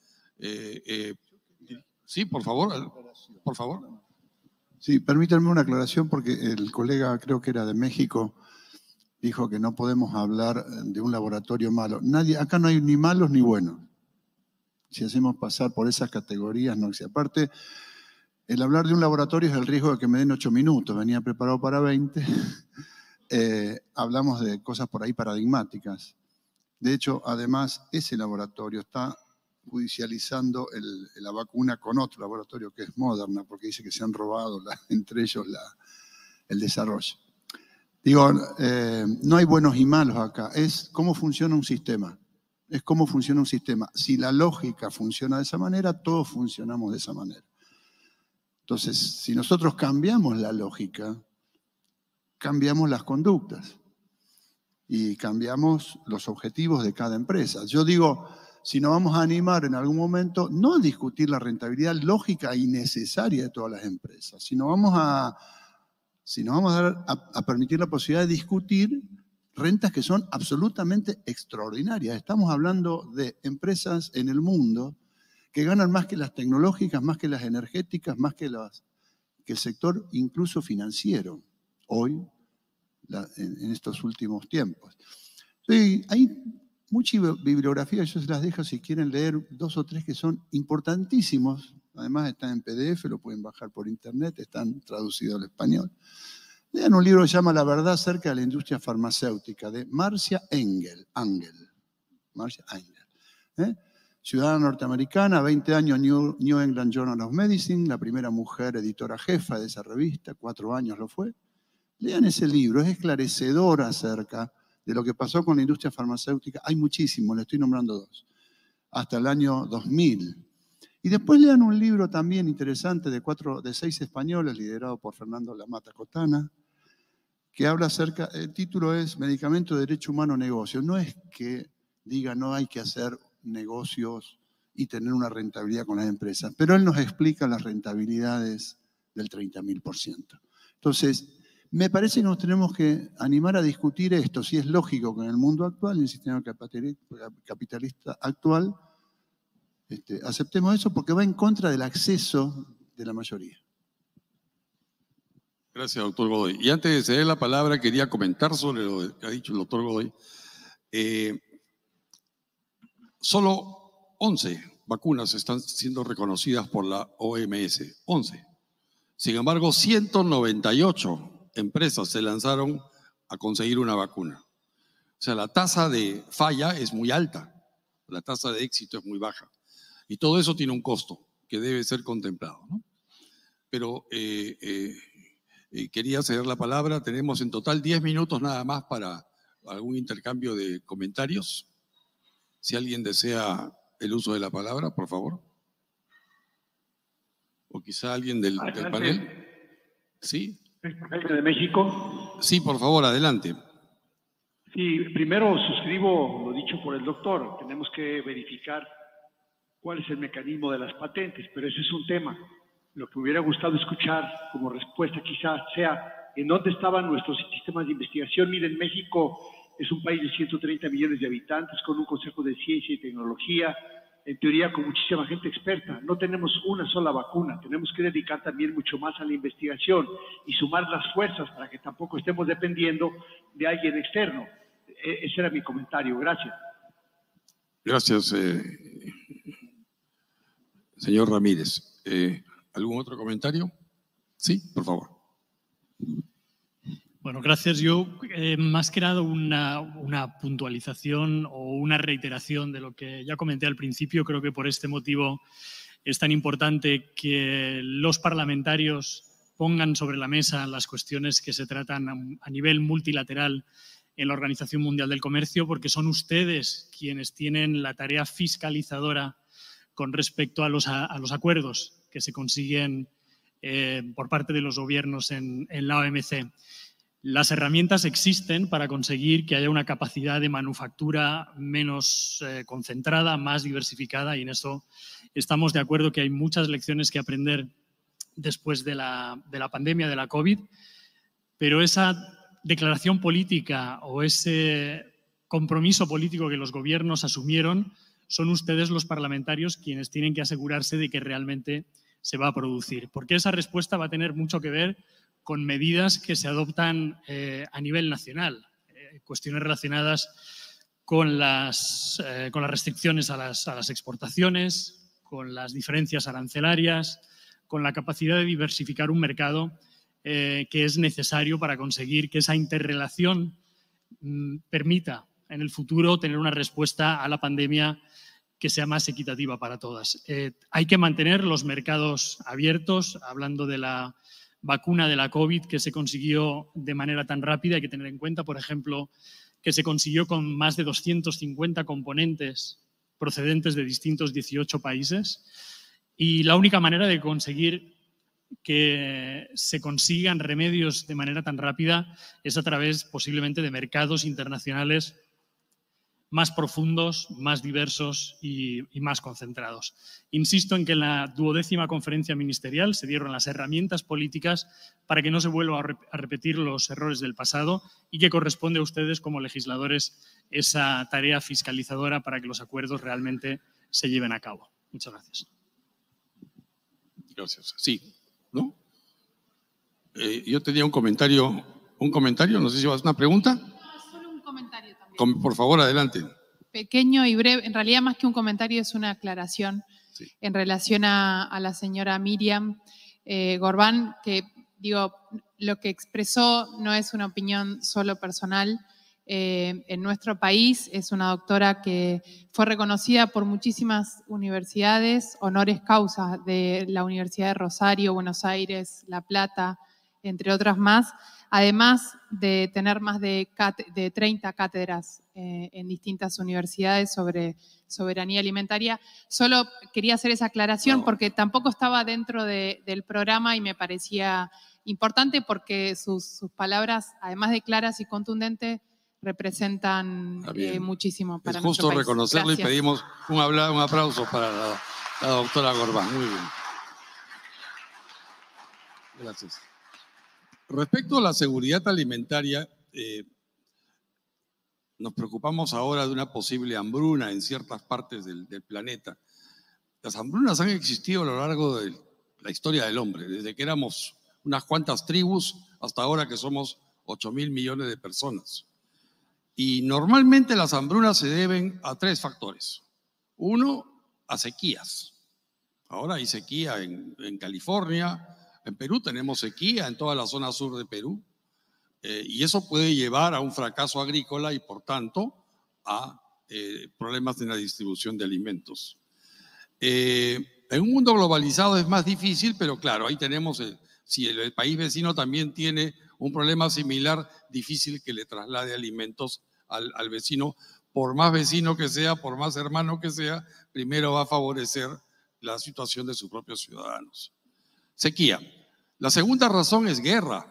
Sí, por favor, por favor. Sí, permítanme una aclaración porque el colega, creo que era de México, dijo que no podemos hablar de un laboratorio malo. Acá no hay ni malos ni buenos. Si hacemos pasar por esas categorías, no existe. Aparte, el hablar de un laboratorio es el riesgo de que me den 8 minutos. Venía preparado para 20. Hablamos de cosas por ahí paradigmáticas. De hecho, además, ese laboratorio está judicializando la vacuna con otro laboratorio que es Moderna, porque dice que se han robado entre ellos el desarrollo. Digo, no hay buenos y malos acá, es cómo funciona un sistema. Es cómo funciona un sistema. Si la lógica funciona de esa manera, todos funcionamos de esa manera. Entonces, si nosotros cambiamos la lógica, cambiamos las conductas y cambiamos los objetivos de cada empresa. Yo digo, si nos vamos a animar en algún momento, no a discutir la rentabilidad lógica y necesaria de todas las empresas, sino vamos a permitir la posibilidad de discutir rentas que son absolutamente extraordinarias. Estamos hablando de empresas en el mundo que ganan más que las tecnológicas, más que las energéticas, más que el sector incluso financiero, hoy, en estos últimos tiempos. Sí, hay mucha bibliografía, yo se las dejo si quieren leer 2 o 3 que son importantísimos. Además están en PDF, lo pueden bajar por internet, están traducidos al español. Lean un libro que se llama La verdad acerca de la industria farmacéutica, de Marcia Engel. Marcia Engel. Ciudadana norteamericana, 20 años New England Journal of Medicine, la primera mujer editora jefa de esa revista, 4 años lo fue. Lean ese libro, es esclarecedor acerca de lo que pasó con la industria farmacéutica. Hay muchísimos, le estoy nombrando 2, hasta el año 2000. Y después lean un libro también interesante de 6 españoles, liderado por Fernando Lamata Cotana, que habla acerca, el título es Medicamento, Derecho Humano, Negocio. No es que diga no hay que hacer negocios y tener una rentabilidad con las empresas, pero él nos explica las rentabilidades del 30.000%. Entonces, me parece que nos tenemos que animar a discutir esto, si es lógico que en el mundo actual, en el sistema capitalista actual, aceptemos eso porque va en contra del acceso de la mayoría. Gracias, doctor Godoy. Y antes de ceder la palabra, quería comentar sobre lo que ha dicho el doctor Godoy. Solo 11 vacunas están siendo reconocidas por la OMS. 11. Sin embargo, 198 empresas se lanzaron a conseguir una vacuna. O sea, la tasa de falla es muy alta. la tasa de éxito es muy baja. Y todo eso tiene un costo que debe ser contemplado, ¿no? Pero quería ceder la palabra. Tenemos en total 10 minutos nada más para algún intercambio de comentarios. Si alguien desea el uso de la palabra, por favor. O quizá alguien del panel. ¿Sí? ¿De México? Sí, por favor, adelante. Sí, primero suscribo lo dicho por el doctor. Tenemos que verificar cuál es el mecanismo de las patentes, pero ese es un tema. Lo que me hubiera gustado escuchar como respuesta quizás sea en dónde estaban nuestros sistemas de investigación. Miren, México es un país de 130 millones de habitantes con un Consejo de Ciencia y Tecnología, en teoría con muchísima gente experta. No tenemos una sola vacuna, tenemos que dedicar también mucho más a la investigación y sumar las fuerzas para que tampoco estemos dependiendo de alguien externo. Ese era mi comentario. Gracias. Gracias, señor Ramírez. ¿Algún otro comentario? Sí, por favor. Bueno, gracias. Yo, más que nada, una puntualización o una reiteración de lo que ya comenté al principio. Creo que por este motivo es tan importante que los parlamentarios pongan sobre la mesa las cuestiones que se tratan a nivel multilateral en la Organización Mundial del Comercio, porque son ustedes quienes tienen la tarea fiscalizadora con respecto a los acuerdos que se consiguen por parte de los gobiernos en la OMC. Las herramientas existen para conseguir que haya una capacidad de manufactura menos concentrada, más diversificada, y en eso estamos de acuerdo que hay muchas lecciones que aprender después de la pandemia de la COVID, pero esa declaración política o ese compromiso político que los gobiernos asumieron, son ustedes los parlamentarios quienes tienen que asegurarse de que realmente se va a producir, porque esa respuesta va a tener mucho que ver con medidas que se adoptan a nivel nacional, cuestiones relacionadas con las restricciones a las exportaciones, con las diferencias arancelarias, con la capacidad de diversificar un mercado que es necesario para conseguir que esa interrelación permita en el futuro tener una respuesta a la pandemia que sea más equitativa para todas. Hay que mantener los mercados abiertos, hablando de la vacuna de la COVID que se consiguió de manera tan rápida. Hay que tener en cuenta, por ejemplo, que se consiguió con más de 250 componentes procedentes de distintos 18 países. Y la única manera de conseguir que se consigan remedios de manera tan rápida es a través posiblemente de mercados internacionales más profundos, más diversos y más concentrados. Insisto en que en la 12ª conferencia ministerial se dieron las herramientas políticas para que no se vuelvan a repetir los errores del pasado y que corresponde a ustedes como legisladores esa tarea fiscalizadora para que los acuerdos realmente se lleven a cabo. Muchas gracias. Gracias. Sí, ¿no? Yo tenía un comentario, no sé si vas a una pregunta. No, solo un comentario también. Por favor, adelante. Pequeño y breve, en realidad más que un comentario es una aclaración en relación a la señora Miriam Gorbán, que digo, lo que expresó no es una opinión solo personal. En nuestro país es una doctora que fue reconocida por muchísimas universidades, honores causa de la Universidad de Rosario, Buenos Aires, La Plata, entre otras más, además de tener más de 30 cátedras en distintas universidades sobre soberanía alimentaria. Solo quería hacer esa aclaración porque tampoco estaba dentro del programa y me parecía importante porque sus palabras, además de claras y contundentes, representan muchísimo para es justo nuestro país. Reconocerlo. Gracias. Y pedimos un aplauso para la doctora Gorbán. Muy bien. Gracias. Respecto a la seguridad alimentaria, nos preocupamos ahora de una posible hambruna en ciertas partes del planeta. Las hambrunas han existido a lo largo de la historia del hombre, desde que éramos unas cuantas tribus hasta ahora que somos 8.000 millones de personas. Y normalmente las hambrunas se deben a 3 factores. Uno, a sequías. Ahora hay sequía en California. En Perú tenemos sequía en toda la zona sur de Perú, y eso puede llevar a un fracaso agrícola y por tanto a problemas en la distribución de alimentos. En un mundo globalizado es más difícil, pero claro, ahí tenemos, si el país vecino también tiene un problema similar, difícil que le traslade alimentos al vecino, por más vecino que sea, por más hermano que sea, primero va a favorecer la situación de sus propios ciudadanos. Sequía. La segunda razón es guerra.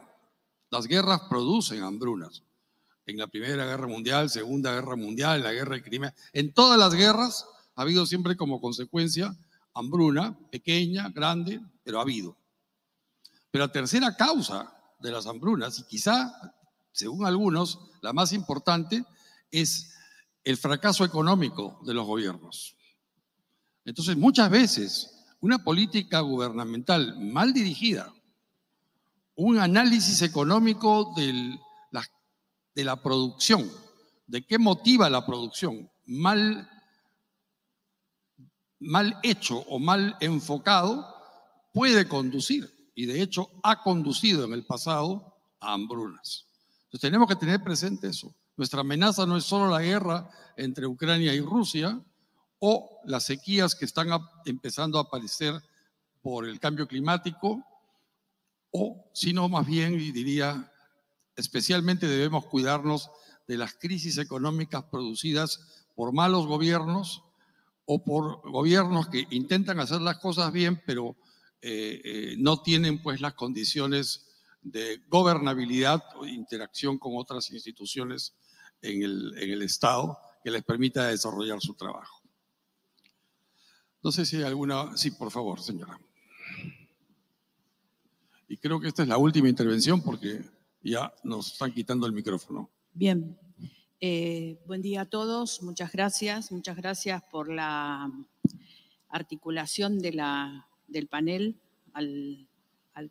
Las guerras producen hambrunas. En la Primera Guerra Mundial, Segunda Guerra Mundial, en la Guerra de Crimea, en todas las guerras ha habido siempre como consecuencia hambruna, pequeña, grande, pero ha habido. Pero la tercera causa de las hambrunas, y quizá, según algunos, la más importante, es el fracaso económico de los gobiernos. Entonces, muchas veces, una política gubernamental mal dirigida, un análisis económico de la producción, de qué motiva la producción, mal hecho o mal enfocado, puede conducir, y de hecho ha conducido en el pasado a hambrunas. Entonces tenemos que tener presente eso. Nuestra amenaza no es solo la guerra entre Ucrania y Rusia o las sequías que están empezando a aparecer por el cambio climático, o sino más bien, y diría, especialmente debemos cuidarnos de las crisis económicas producidas por malos gobiernos o por gobiernos que intentan hacer las cosas bien, pero no tienen pues las condiciones de gobernabilidad o interacción con otras instituciones en el Estado que les permita desarrollar su trabajo. No sé si hay alguna... Sí, por favor, señora. Y creo que esta es la última intervención porque ya nos están quitando el micrófono. Bien. Buen día a todos. Muchas gracias por la articulación del panel al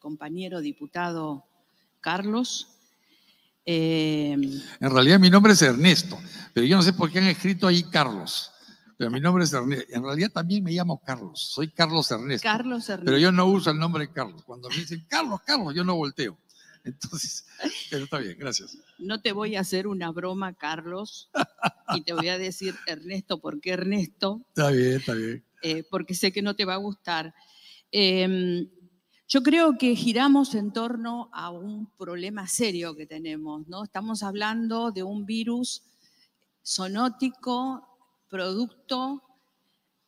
compañero diputado Carlos. En realidad mi nombre es Ernesto, pero yo no sé por qué han escrito ahí Carlos. Pero mi nombre es Ernesto. En realidad también me llamo Carlos. Soy Carlos Ernesto. Carlos Ernesto. Pero yo no uso el nombre Carlos. Cuando me dicen Carlos, yo no volteo. Entonces, pero está bien, gracias. No te voy a hacer una broma, Carlos, y te voy a decir Ernesto, ¿por qué Ernesto? Está bien, está bien. Porque sé que no te va a gustar. Yo creo que giramos en torno a un problema serio que tenemos, ¿no? Estamos hablando de un virus zoonótico, producto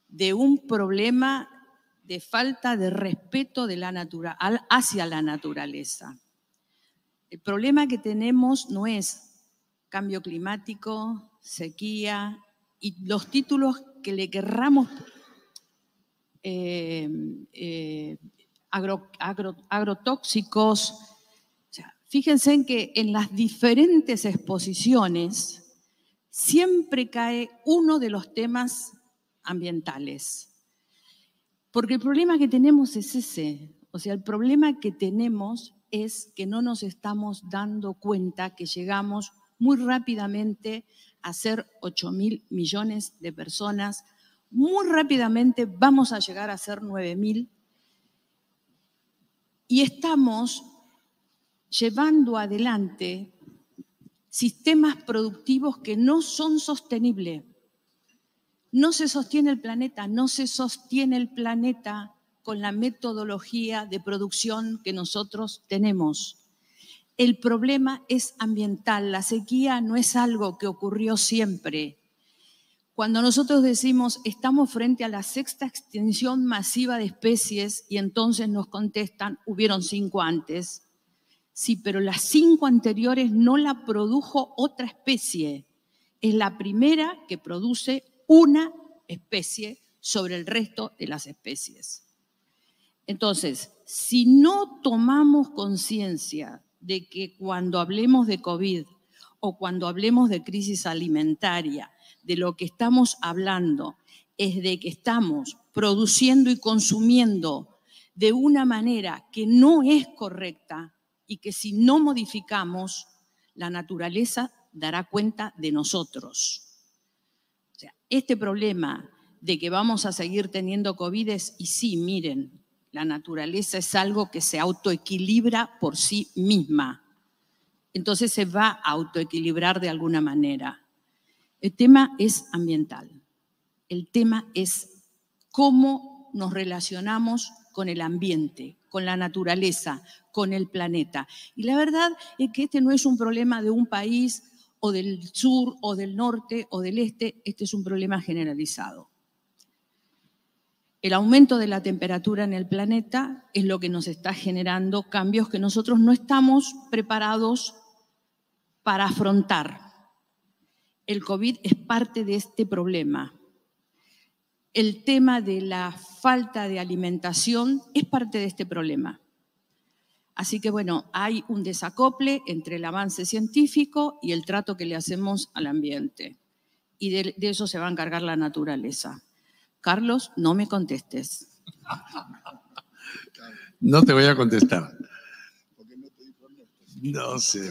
de un problema de falta de respeto de hacia la naturaleza. El problema que tenemos no es cambio climático, sequía y los títulos que le querramos agrotóxicos. O sea, fíjense en que en las diferentes exposiciones siempre cae uno de los temas ambientales. Porque el problema que tenemos es ese. O sea, el problema que tenemos es que no nos estamos dando cuenta que llegamos muy rápidamente a ser 8.000 millones de personas. Muy rápidamente vamos a llegar a ser 9.000. Y estamos llevando adelante sistemas productivos que no son sostenibles. No se sostiene el planeta, con la metodología de producción que nosotros tenemos. El problema es ambiental. La sequía no es algo que ocurrió siempre. Cuando nosotros decimos estamos frente a la sexta extinción masiva de especies y entonces nos contestan, hubieron 5 antes. Sí, pero las 5 anteriores no la produjo otra especie. Es la primera que produce una especie sobre el resto de las especies. Entonces, si no tomamos conciencia de que cuando hablemos de COVID o cuando hablemos de crisis alimentaria, de lo que estamos hablando es de que estamos produciendo y consumiendo de una manera que no es correcta y que si no modificamos, la naturaleza dará cuenta de nosotros. O sea, este problema de que vamos a seguir teniendo COVID y sí, miren, la naturaleza es algo que se autoequilibra por sí misma. Entonces se va a autoequilibrar de alguna manera. El tema es ambiental. El tema es cómo nos relacionamos con el ambiente, con la naturaleza, con el planeta. Y la verdad es que este no es un problema de un país o del sur o del norte o del este, este es un problema generalizado. El aumento de la temperatura en el planeta es lo que nos está generando cambios que nosotros no estamos preparados para afrontar. El COVID es parte de este problema. El tema de la falta de alimentación es parte de este problema. Así que bueno, hay un desacople entre el avance científico y el trato que le hacemos al ambiente. Y de eso se va a encargar la naturaleza. Carlos, no me contestes. No te voy a contestar. No sé.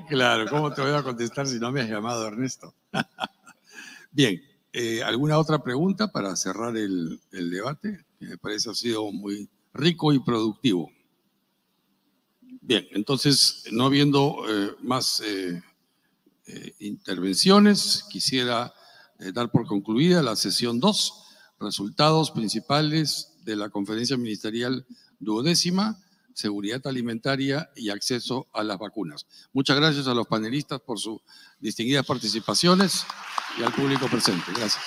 Claro, ¿cómo te voy a contestar si no me has llamado, Ernesto? Bien, ¿alguna otra pregunta para cerrar el debate? Que me parece ha sido muy rico y productivo. Bien, entonces, no habiendo más intervenciones, quisiera dar por concluida la sesión 2, resultados principales de la Conferencia Ministerial 12ª, Seguridad Alimentaria y Acceso a las Vacunas. Muchas gracias a los panelistas por sus distinguidas participaciones y al público presente. Gracias.